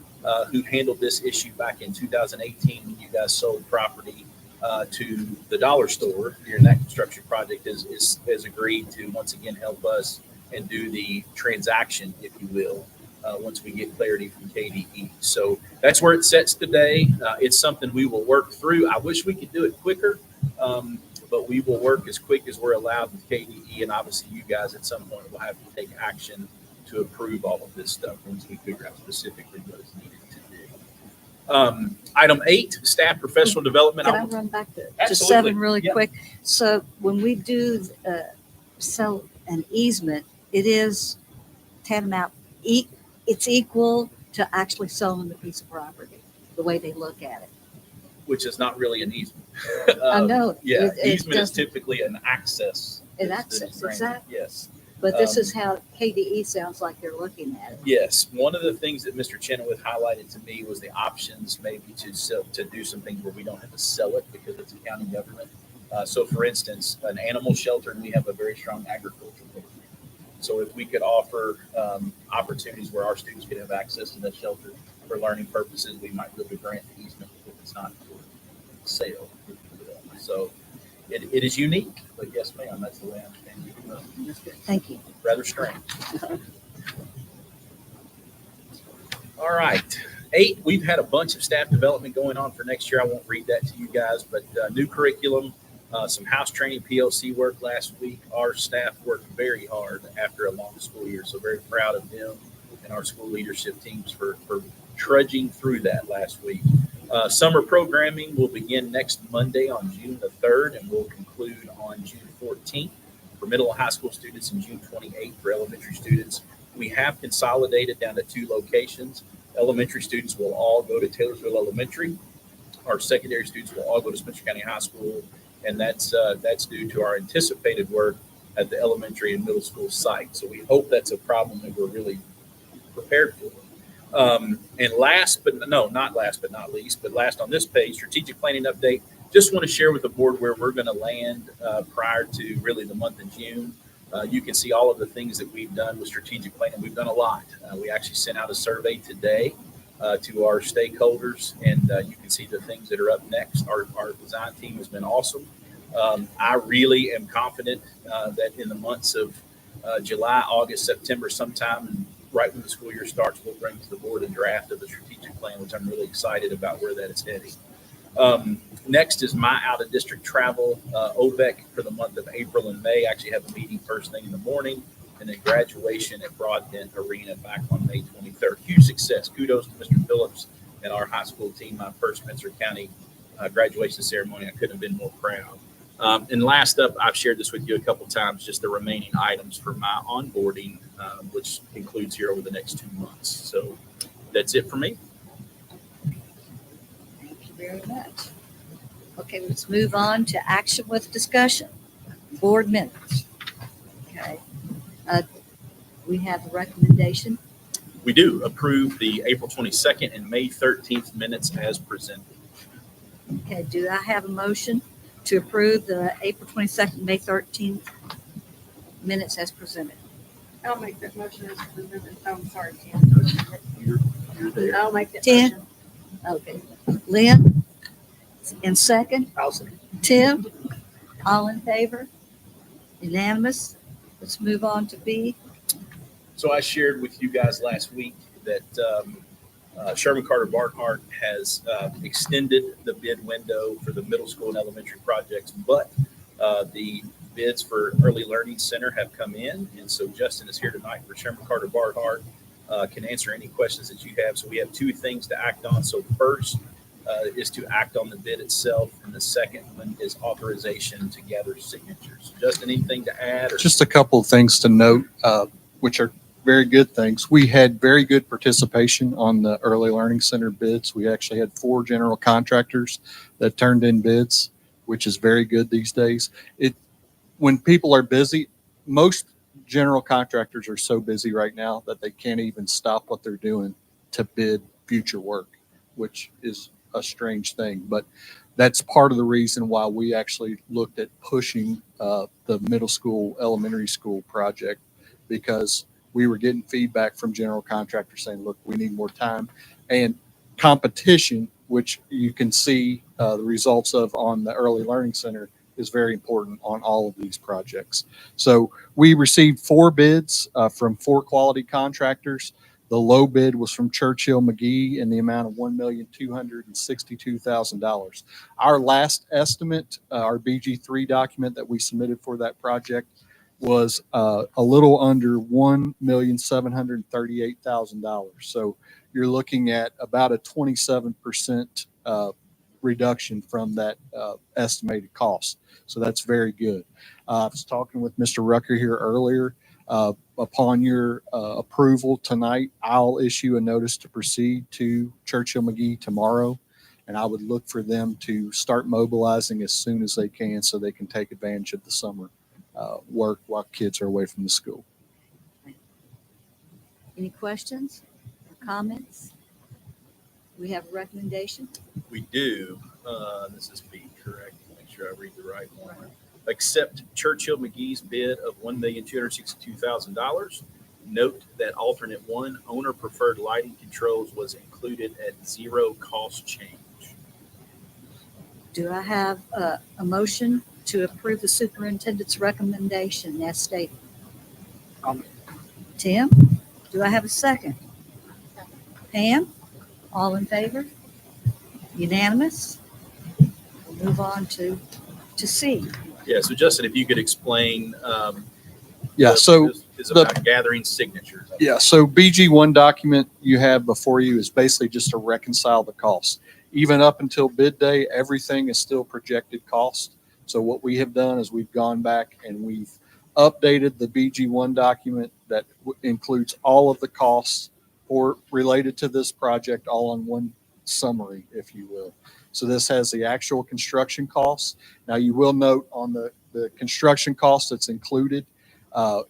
who handled this issue back in 2018 when you guys sold property to the Dollar Store during that construction project, has agreed to once again help us and do the transaction, if you will, once we get clarity from KDE. So that's where it sits today. It's something we will work through. I wish we could do it quicker, but we will work as quick as we're allowed with KDE. And obviously you guys at some point will have to take action to approve all of this stuff once we figure out specifically what is needed to do. Item 8, staff professional development. Can I run back to Absolutely. 7 really Yeah. quick? So when we do sell an easement, it is tantamount. It's equal to actually selling the piece of property, the way they look at it. Which is not really an easement. I know. Yeah, It easement is doesn't- typically an access. An that is access, granted. exactly. Yes. But this is how KDE sounds like they're looking at it. Yes, one of the things that Mr. Chenoweth highlighted to me was the options maybe to do some things where we don't have to sell it because it's a county government. So for instance, an animal shelter, and we have a very strong agricultural program. So if we could offer opportunities where our students could have access to that shelter for learning purposes, we might really grant the easement if it's not for sale. So it is unique, but yes, ma'am, that's the way I understand it. That's good. Thank you. Rather strange. All right. 8, we've had a bunch of staff development going on for next year. I won't read that to you guys, but new curriculum, some house training PLC work last week. Our staff worked very hard after a long school year, so very proud of them and our school leadership teams for trudging through that last week. Summer programming will begin next Monday on June the 3rd and will conclude on June 14th for middle and high school students and June 28th for elementary students. We have consolidated down to 2 locations. Elementary students will all go to Taylorsville Elementary. Our secondary students will all go to Spencer County High School, and that's due to our anticipated work at the elementary and middle school site. So we hope that's a problem that we're really prepared for. And last but not least, but last on this page, strategic planning update. Just want to share with the board where we're going to land prior to really the month of June. You can see all of the things that we've done with strategic planning. We've done a lot. We actually sent out a survey today to our stakeholders, and you can see the things that are up next. Our design team has been awesome. I really am confident that in the months of July, August, September, sometime right when the school year starts, we'll bring to the board a draft of the strategic plan, which I'm really excited about where that is heading. Next is my out-of-district travel. OVEC for the month of April and May. I actually have a meeting first thing in the morning, and then graduation at Broadbent Arena back on May 23rd. Huge success. Kudos to Mr. Phillips and our high school team. My first Spencer County graduation ceremony. I couldn't have been more proud. And last up, I've shared this with you a couple times, just the remaining items for my onboarding, which includes here over the next 2 months. So that's it for me. Thank you very much. Okay, let's move on to action with discussion. Board minutes. Okay. We have the recommendation. We do approve the April 22nd and May 13th minutes as presented. Okay, do I have a motion to approve the April 22nd, May 13th minutes as presented? I'll make that motion as presented. Oh, I'm sorry, Tim. You're there. I'll make that Tim? motion. Okay. Lynn? And second? I'll say. Tim? All in favor? Unanimous? Let's move on to B. So I shared with you guys last week that Sherman Carter Barnhart has extended the bid window for the middle school and elementary projects, but the bids for Early Learning Center have come in. And so Justin is here tonight for Sherman Carter Barnhart, can answer any questions that you have. So we have 2 things to act on. So first is to act on the bid itself, and the second one is authorization to gather signatures. Justin, anything to add? Or? Just a couple of things to note, which are very good things. We had very good participation on the Early Learning Center bids. We actually had 4 general contractors that turned in bids, which is very good these days. When people are busy, most general contractors are so busy right now that they can't even stop what they're doing to bid future work, which is a strange thing. But that's part of the reason why we actually looked at pushing the middle school, elementary school project, because we were getting feedback from general contractors saying, look, we need more time. And competition, which you can see the results of on the Early Learning Center, is very important on all of these projects. So we received 4 bids from 4 quality contractors. The low bid was from Churchill McGee in the amount of $1,262,000. Our last estimate, our BG3 document that we submitted for that project, was a little under $1,738,000. So you're looking at about a 27% reduction from that estimated cost. So that's very good. I was talking with Mr. Rucker here earlier. Upon your approval tonight, I'll issue a notice to proceed to Churchill McGee tomorrow, and I would look for them to start mobilizing as soon as they can so they can take advantage of the summer work while kids are away from the school. Any questions or comments? We have a recommendation. We do. This is B, correct? Make sure I read the right one. Accept Churchill McGee's bid of $1,262,000. Note that alternate 1, owner preferred lighting controls, was included at 0 cost change. Do I have a motion to approve the superintendent's recommendation as stated? Tim, do I have a second? Pam, all in favor? Unanimous? We'll move on to to see? Yeah, so Justin, if you could explain. Yeah, what so this is about gathering signatures. Yeah, so BG1 document you have before you is basically just to reconcile the costs. Even up until bid day, everything is still projected cost. So what we have done is we've gone back and we've updated the BG1 document that includes all of the costs or related to this project all on one summary, if you will. So this has the actual construction costs. Now you will note on the construction cost that's included,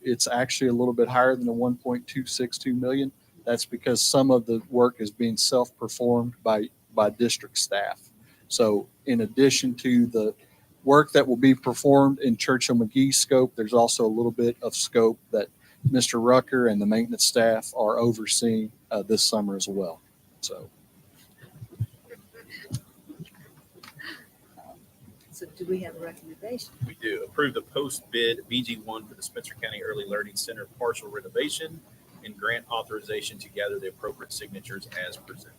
it's actually a little bit higher than the 1.262 million. That's because some of the work is being self-performed by district staff. So in addition to the work that will be performed in Churchill McGee scope, there's also a little bit of scope that Mr. Rucker and the maintenance staff are overseeing this summer as well. So. So do we have a recommendation? We do approve the post bid BG1 for the Spencer County Early Learning Center partial renovation and grant authorization to gather the appropriate signatures as presented.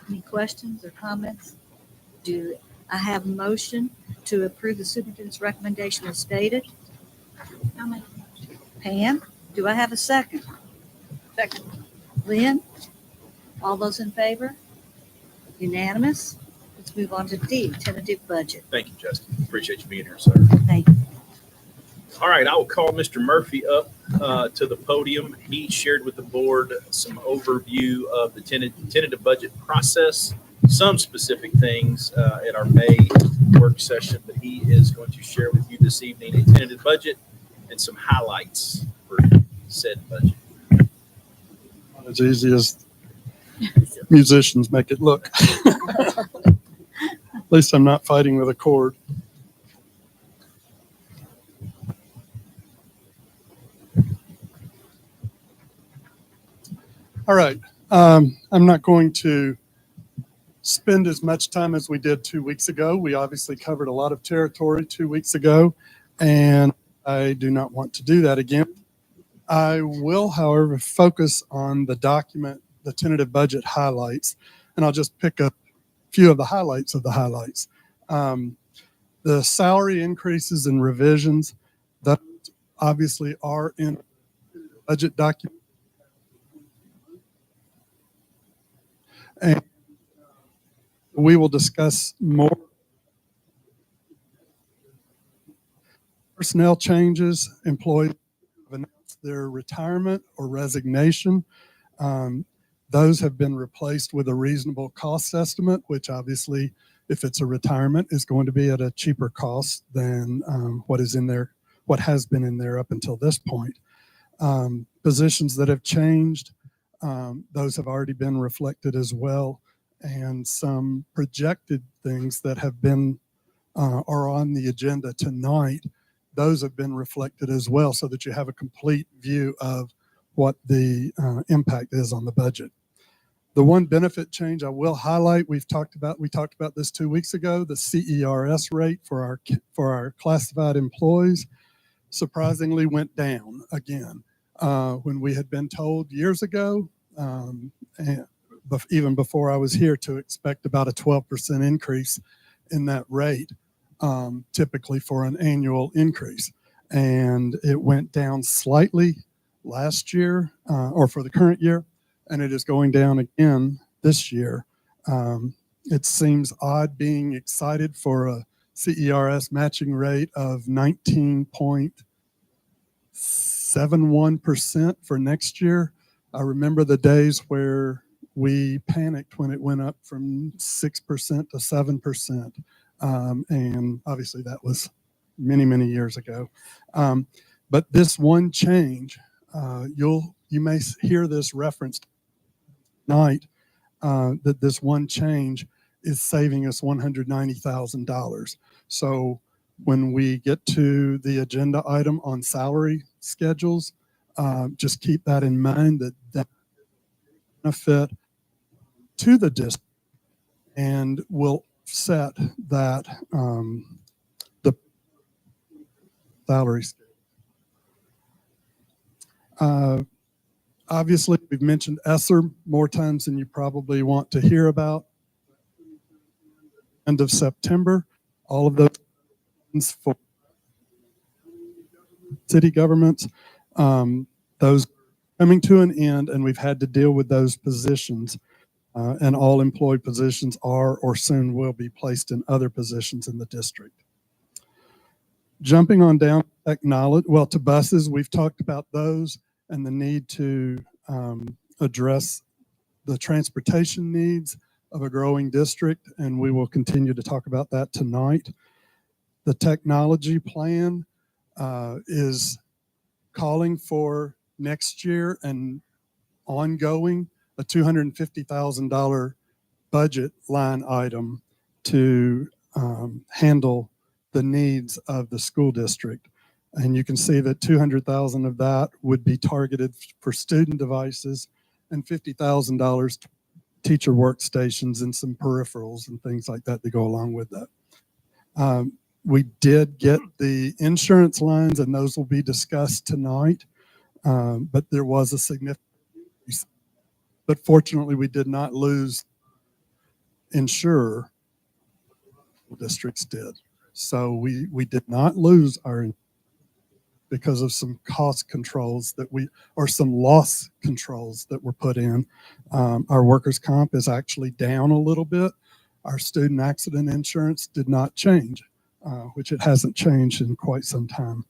Any questions or comments? Do I have a motion to approve the superintendent's recommendation as stated? I'll make a motion. Pam, do I have a second? Second. Lynn? All those in favor? Unanimous? Let's move on to D, tentative budget. Thank you, Justin. Appreciate you being here, sir. Thank you. All right, I will call Mr. Murphy up to the podium. He shared with the board some overview of the tentative budget process, some specific things at our May work session, but he is going to share with you this evening a tentative budget and some highlights for said budget. As easy as musicians make it look. At least I'm not fighting with a chord. All right. I'm not going to spend as much time as we did 2 weeks ago. We obviously covered a lot of territory 2 weeks ago, and I do not want to do that again. I will, however, focus on the document, the tentative budget highlights, and I'll just pick up a few of the highlights of the highlights. The salary increases and revisions that obviously are in the budget document. And we will discuss more personnel changes. Employees have announced their retirement or resignation. Those have been replaced with a reasonable cost estimate, which obviously, if it's a retirement, is going to be at a cheaper cost than what is in there, what has been in there up until this point. Positions that have changed, those have already been reflected as well, and some projected things that have been are on the agenda tonight, those have been reflected as well, so that you have a complete view of what the impact is on the budget. The one benefit change I will highlight, we talked about this 2 weeks ago, the CERS rate for our classified employees surprisingly went down again. When we had been told years ago, and even before I was here, to expect about a 12% increase in that rate, typically for an annual increase. And it went down slightly last year, or for the current year, and it is going down again this year. It seems odd being excited for a CERS matching rate of 19.71% for next year. I remember the days where we panicked when it went up from 6% to 7%. And obviously that was many, many years ago. But this one change, you may hear this referenced tonight, that this one change is saving us $190,000. So when we get to the agenda item on salary schedules, just keep that in mind, that benefit to the district, and will set that the salary schedule. Obviously, we've mentioned ESSER more times than you probably want to hear about. End of September, all of those for city governments. Those coming to an end, and we've had to deal with those positions. And all employed positions are or soon will be placed in other positions in the district. Jumping on down to buses, we've talked about those and the need to address the transportation needs of a growing district, and we will continue to talk about that tonight. The technology plan is calling for next year and ongoing a $250,000 budget line item to handle the needs of the school district. And you can see that 200,000 of that would be targeted for student devices and $50,000 teacher workstations and some peripherals and things like that to go along with that. We did get the insurance lines, and those will be discussed tonight, but there was a significant increase. But fortunately, we did not lose insurer. Districts did. So we did not lose our because of some cost controls or some loss controls that were put in. Our workers' comp is actually down a little bit. Our student accident insurance did not change, which it hasn't changed in quite some time.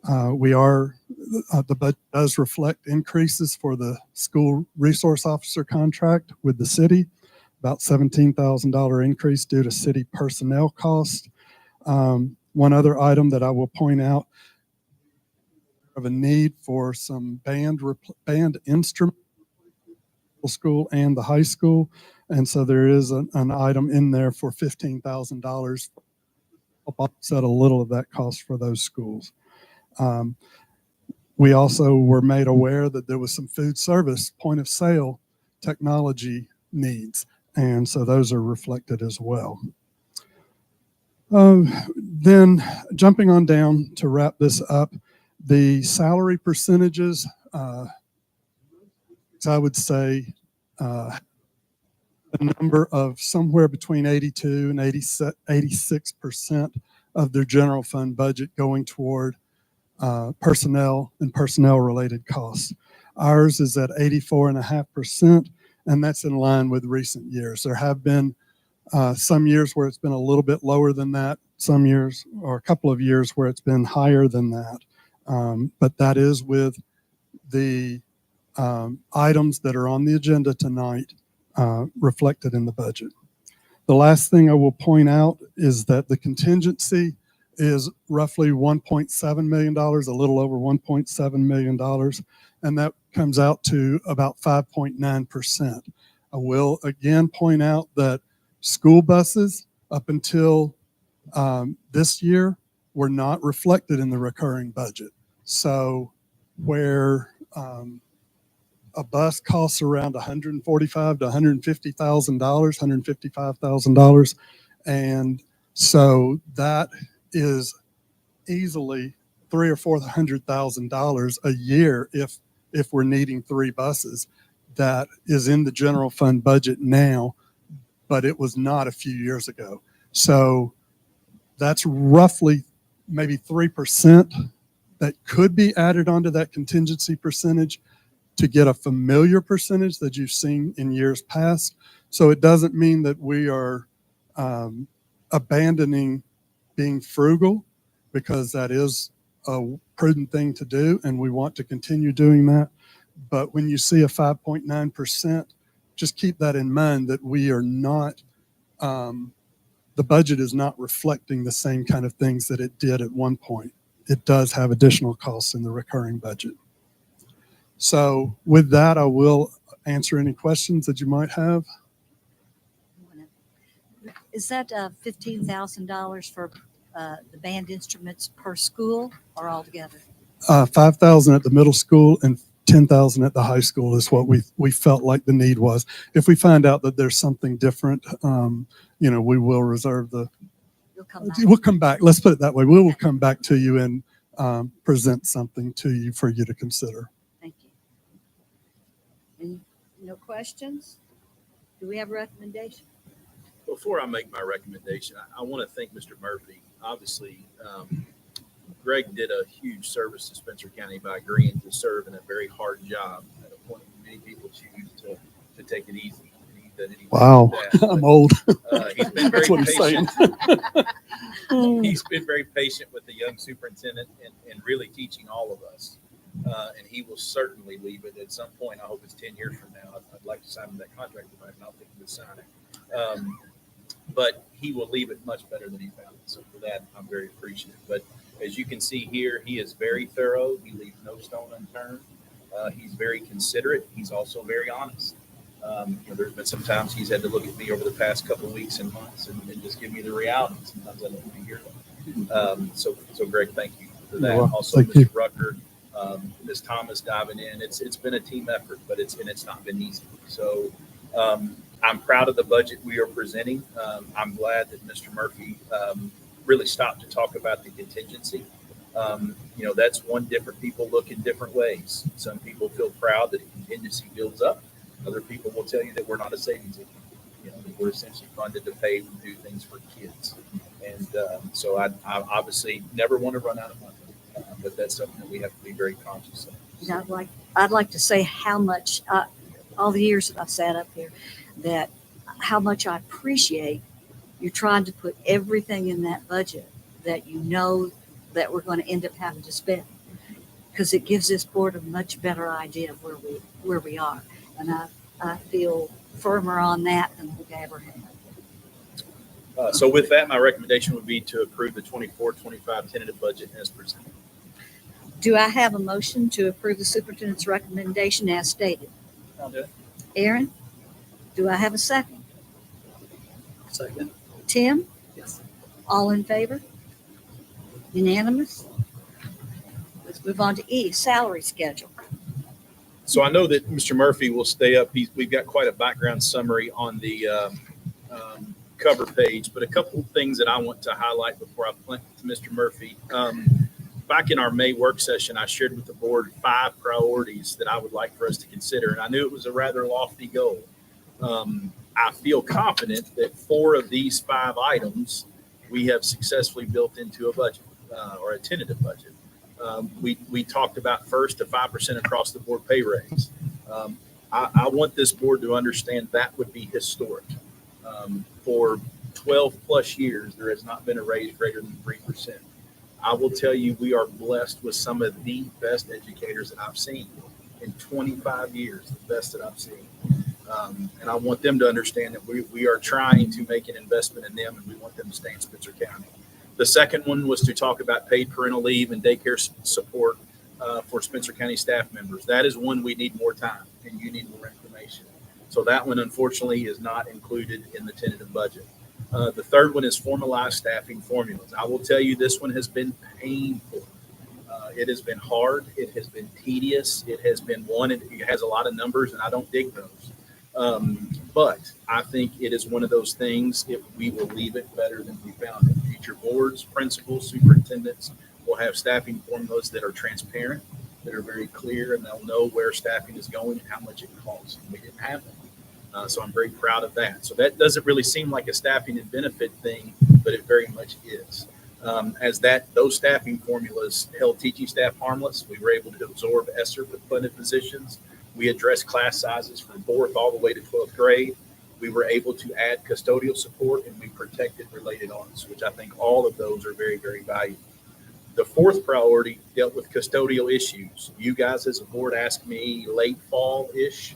The budget does reflect increases for the school resource officer contract with the city, about $17,000 increase due to city personnel costs. One other item that I will point out of a need for some band instrument school and the high school, and so there is an item in there for $15,000 help offset a little of that cost for those schools. We also were made aware that there was some food service point of sale technology needs, and so those are reflected as well. Then jumping on down to wrap this up, the salary percentages, I would say a number of somewhere between 82 and 86% of their general fund budget going toward personnel and personnel related costs. Ours is at 84.5%, and that's in line with recent years. There have been some years where it's been a little bit lower than that, some years or a couple of years where it's been higher than that. But that is with the items that are on the agenda tonight reflected in the budget. The last thing I will point out is that the contingency is roughly $1.7 million, a little over $1.7 million, and that comes out to about 5.9%. I will again point out that school buses up until this year were not reflected in the recurring budget. So where a bus costs around $145,000 to $150,000, $155,000, and so that is easily $300,000 or $400,000 a year if we're needing 3 buses. That is in the general fund budget now, but it was not a few years ago. So that's roughly maybe 3% that could be added onto that contingency percentage to get a familiar percentage that you've seen in years past. So it doesn't mean that we are abandoning being frugal, because that is a prudent thing to do, and we want to continue doing that. But when you see a 5.9%, just keep that in mind, that we are not, the budget is not reflecting the same kind of things that it did at one point. It does have additional costs in the recurring budget. So with that, I will answer any questions that you might have. Is that $15,000 for the band instruments per school or altogether? 5,000 at the middle school and 10,000 at the high school is what we felt like the need was. If we find out that there's something different, we will reserve we'll come back. Let's put it that way. We will come back to you and present something to you for you to consider. Thank you. Any, no questions? Do we have a recommendation? Before I make my recommendation, I want to thank Mr. Murphy obviously, Greg did a huge service to Spencer County by agreeing to serve in a very hard job at a point when many people choose to take it easy. And he did anything Wow, like that. I'm old. He's been very That's what he's saying. patient. He's been very patient with the young superintendent and really teaching all of us. And he will certainly leave it at some point. I hope it's 10 years from now. I'd like to sign him that contract, but I'm not thinking to sign it. But he will leave it much better than he found it. So for that, I'm very appreciative. But as you can see here, he is very thorough. He leaves no stone unturned. He's very considerate. He's also very honest. There's been some times he's had to look at me over the past couple of weeks and months and just give me the reality. Sometimes I don't want to hear that. So Greg, thank you for that. You're welcome. Also, Thank Mr. you. Rucker, Ms. Thomas diving in. It's been a team effort, but it's not been easy. So I'm proud of the budget we are presenting. I'm glad that Mr. Murphy really stopped to talk about the contingency. That's one. Different people look in different ways. Some people feel proud that the contingency builds up. Other people will tell you that we're not a savings account. That we're essentially funded to pay and do things for kids. And so I obviously never want to run out of money, but that's something that we have to be very conscious of. I'd like to say how much, all the years that I've sat up here, that how much I appreciate you trying to put everything in that budget that you know that we're going to end up having to spend, because it gives this board a much better idea of where we are. And I feel firmer on that than we've ever had. So with that, my recommendation would be to approve the 24-25 tentative budget as presented. Do I have a motion to approve the superintendent's recommendation as stated? I'll do it. Aaron, do I have a second? Second. Tim? Yes. All in favor? Unanimous? Let's move on to E, salary schedule. So I know that Mr. Murphy will stay up. We've got quite a background summary on the cover page, but a couple of things that I want to highlight before I plant to Mr. Murphy. Back in our May work session, I shared with the board 5 priorities that I would like for us to consider, and I knew it was a rather lofty goal. I feel confident that 4 of these 5 items we have successfully built into a budget or a tentative budget. We talked about first a 5% across the board pay raise. I want this board to understand that would be historic. For 12 plus years, there has not been a raise greater than 3%. I will tell you, we are blessed with some of the best educators that I've seen in 25 years, the best that I've seen. And I want them to understand that we are trying to make an investment in them, and we want them to stay in Spencer County. The second one was to talk about paid parental leave and daycare support for Spencer County staff members. That is one we need more time, and you need more information. So that one, unfortunately, is not included in the tentative budget. The third one is formalized staffing formulas. I will tell you, this one has been painful. It has been hard. It has been tedious. It has been one. It has a lot of numbers, and I don't dig those. But I think it is one of those things, if we will leave it better than we found it. Future boards, principals, superintendents will have staffing formulas that are transparent, that are very clear, and they'll know where staffing is going and how much it costs. We didn't have them. So I'm very proud of that. So that doesn't really seem like a staffing and benefit thing, but it very much is. Those staffing formulas held teaching staff harmless. We were able to absorb ESSER funded positions. We addressed class sizes from 4th all the way to 12th grade. We were able to add custodial support, and we protected related arts, which I think all of those are very, very valuable. The 4th priority dealt with custodial issues. You guys as a board asked me late fall-ish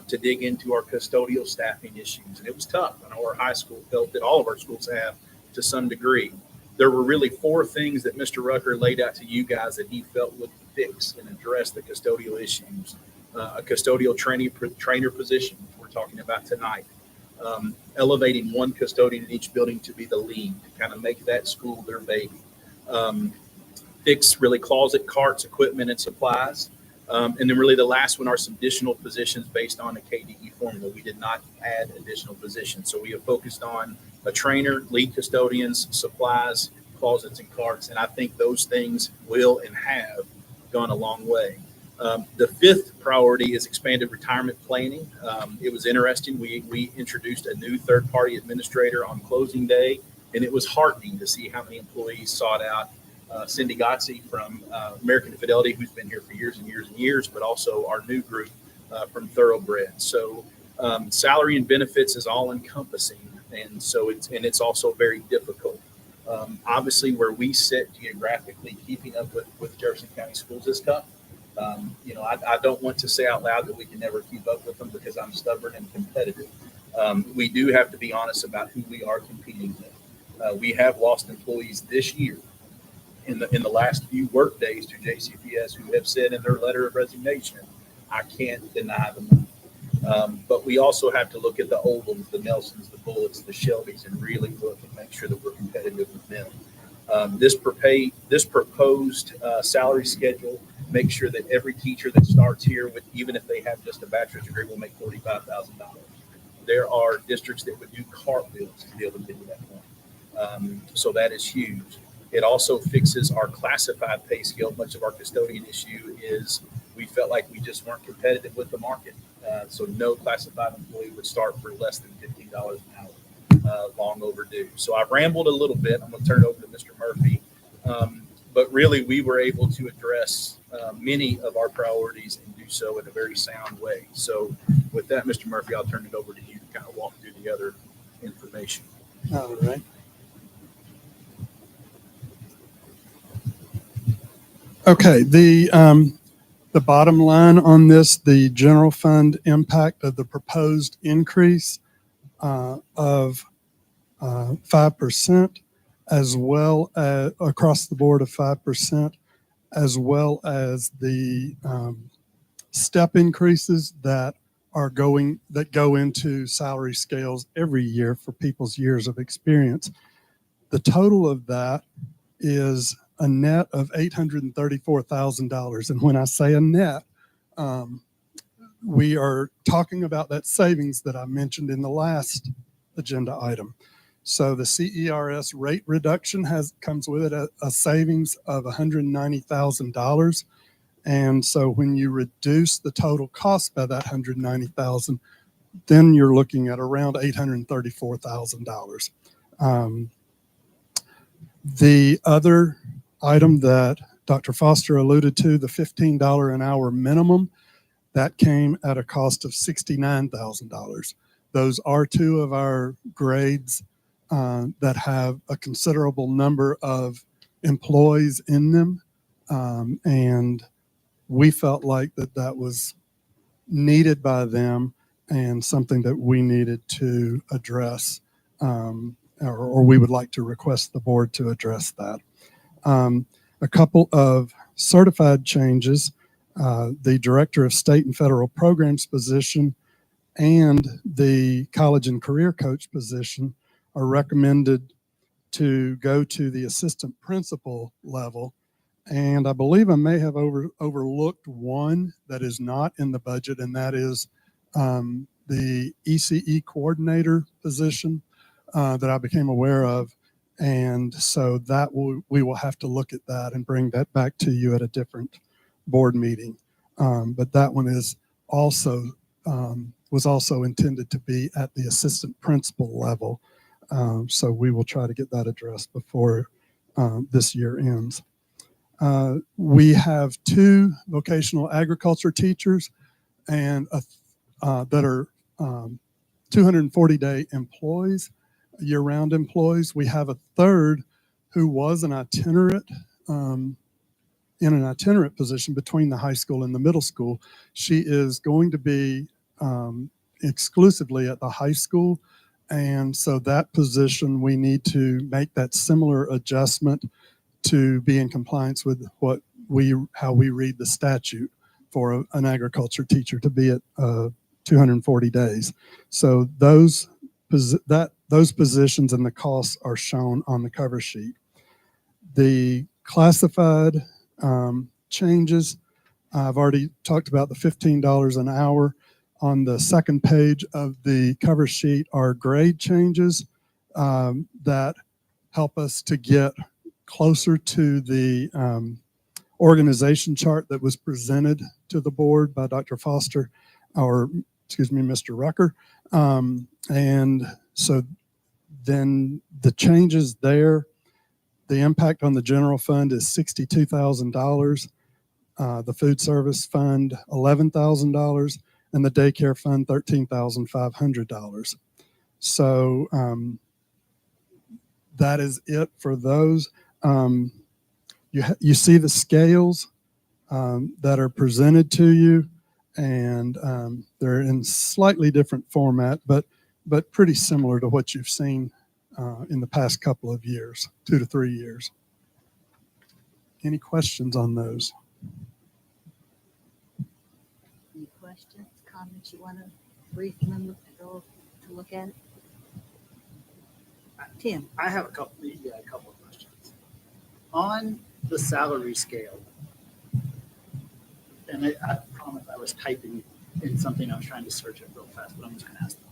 to dig into our custodial staffing issues, and it was tough. I know our high school felt that all of our schools have to some degree. There were really 4 things that Mr. Rucker laid out to you guys that he felt would fix and address the custodial issues. A custodial trainer position, which we're talking about tonight. Elevating one custodian in each building to be the lead, to kind of make that school their baby. Fix really closet, carts, equipment, and supplies. And then really the last one are some additional positions based on the KDE formula. We did not add additional positions. So we have focused on a trainer, lead custodians, supplies, closets, and carts. And I think those things will and have gone a long way. The 5th priority is expanded retirement planning. It was interesting. We introduced a new third-party administrator on closing day And it was heartening to see how many employees sought out Cindy Gotze from American Fidelity, who's been here for years and years and years, but also our new group from Thoroughbred. So salary and benefits is all encompassing. And so it's also very difficult. Obviously, where we sit geographically, keeping up with Jefferson County Schools is tough. I don't want to say out loud that we can never keep up with them because I'm stubborn and competitive. We do have to be honest about who we are competing with. We have lost employees this year in the last few work days to JCPS who have said in their letter of resignation, I can't deny the money. But we also have to look at the Oldhams, the Nelsons, the Bullets, the Shelbys, and really look and make sure that we're competitive with them. This proposed salary schedule makes sure that every teacher that starts here, with even if they have just a bachelor's degree, will make $45,000. There are districts that would do cartwheels to be able to get to that point. So that is huge. It also fixes our classified pay scale. Much of our custodian issue is we felt like we just weren't competitive with the market. So no classified employee would start for less than $15 an hour, long overdue. So I've rambled a little bit. I'm going to turn it over to Mr. Murphy. But really, we were able to address many of our priorities and do so in a very sound way. So with that, Mr. Murphy, I'll turn it over to you to kind of walk through the other information. All right. Okay, the bottom line on this, the general fund impact of the proposed increase of 5%, as well as across the board of 5%, as well as the step increases that go into salary scales every year for people's years of experience. The total of that is a net of $834,000. And when I say a net, we are talking about that savings that I mentioned in the last agenda item. So the CERS rate reduction comes with it a savings of $190,000. And so when you reduce the total cost by that $190,000, then you're looking at around $834,000. The other item that Dr. Foster alluded to, the $15 an hour minimum, that came at a cost of $69,000. Those are two of our grades that have a considerable number of employees in them. And we felt like that was needed by them and something that we needed to address, or we would like to request the board to address that. A couple of certified changes, the Director of State and Federal Programs position and the College and Career Coach position are recommended to go to the assistant principal level. And I believe I may have overlooked one that is not in the budget, and that is the ECE coordinator position that I became aware of. And so we will have to look at that and bring that back to you at a different board meeting. But that one is also was also intended to be at the assistant principal level. So we will try to get that addressed before this year ends. We have two vocational agriculture teachers and that are 240-day employees, year-round employees. We have a third who was an itinerant, in an itinerant position between the high school and the middle school. She is going to be exclusively at the high school. And so that position, we need to make that similar adjustment to be in compliance with how we read the statute for an agriculture teacher to be at 240 days. So those positions and the costs are shown on the cover sheet. The classified changes, I've already talked about the $15 an hour. On the second page of the cover sheet are grade changes that help us to get closer to the organization chart that was presented to the board by Dr. Foster, or excuse me, Mr. Rucker. And so Then the changes there, the impact on the general fund is $62,000. The food service fund, $11,000, and the daycare fund, $13,500. So that is it for those. You see the scales that are presented to you, and they're in slightly different format, but pretty similar to what you've seen in the past couple of years, 2 to 3 years. Any questions on those? Any questions, comments you want to brief them to look at it? Tim? I have a couple of questions. On the salary scale, and I promise I was typing in something I was trying to search it real fast, but I'm just going to ask the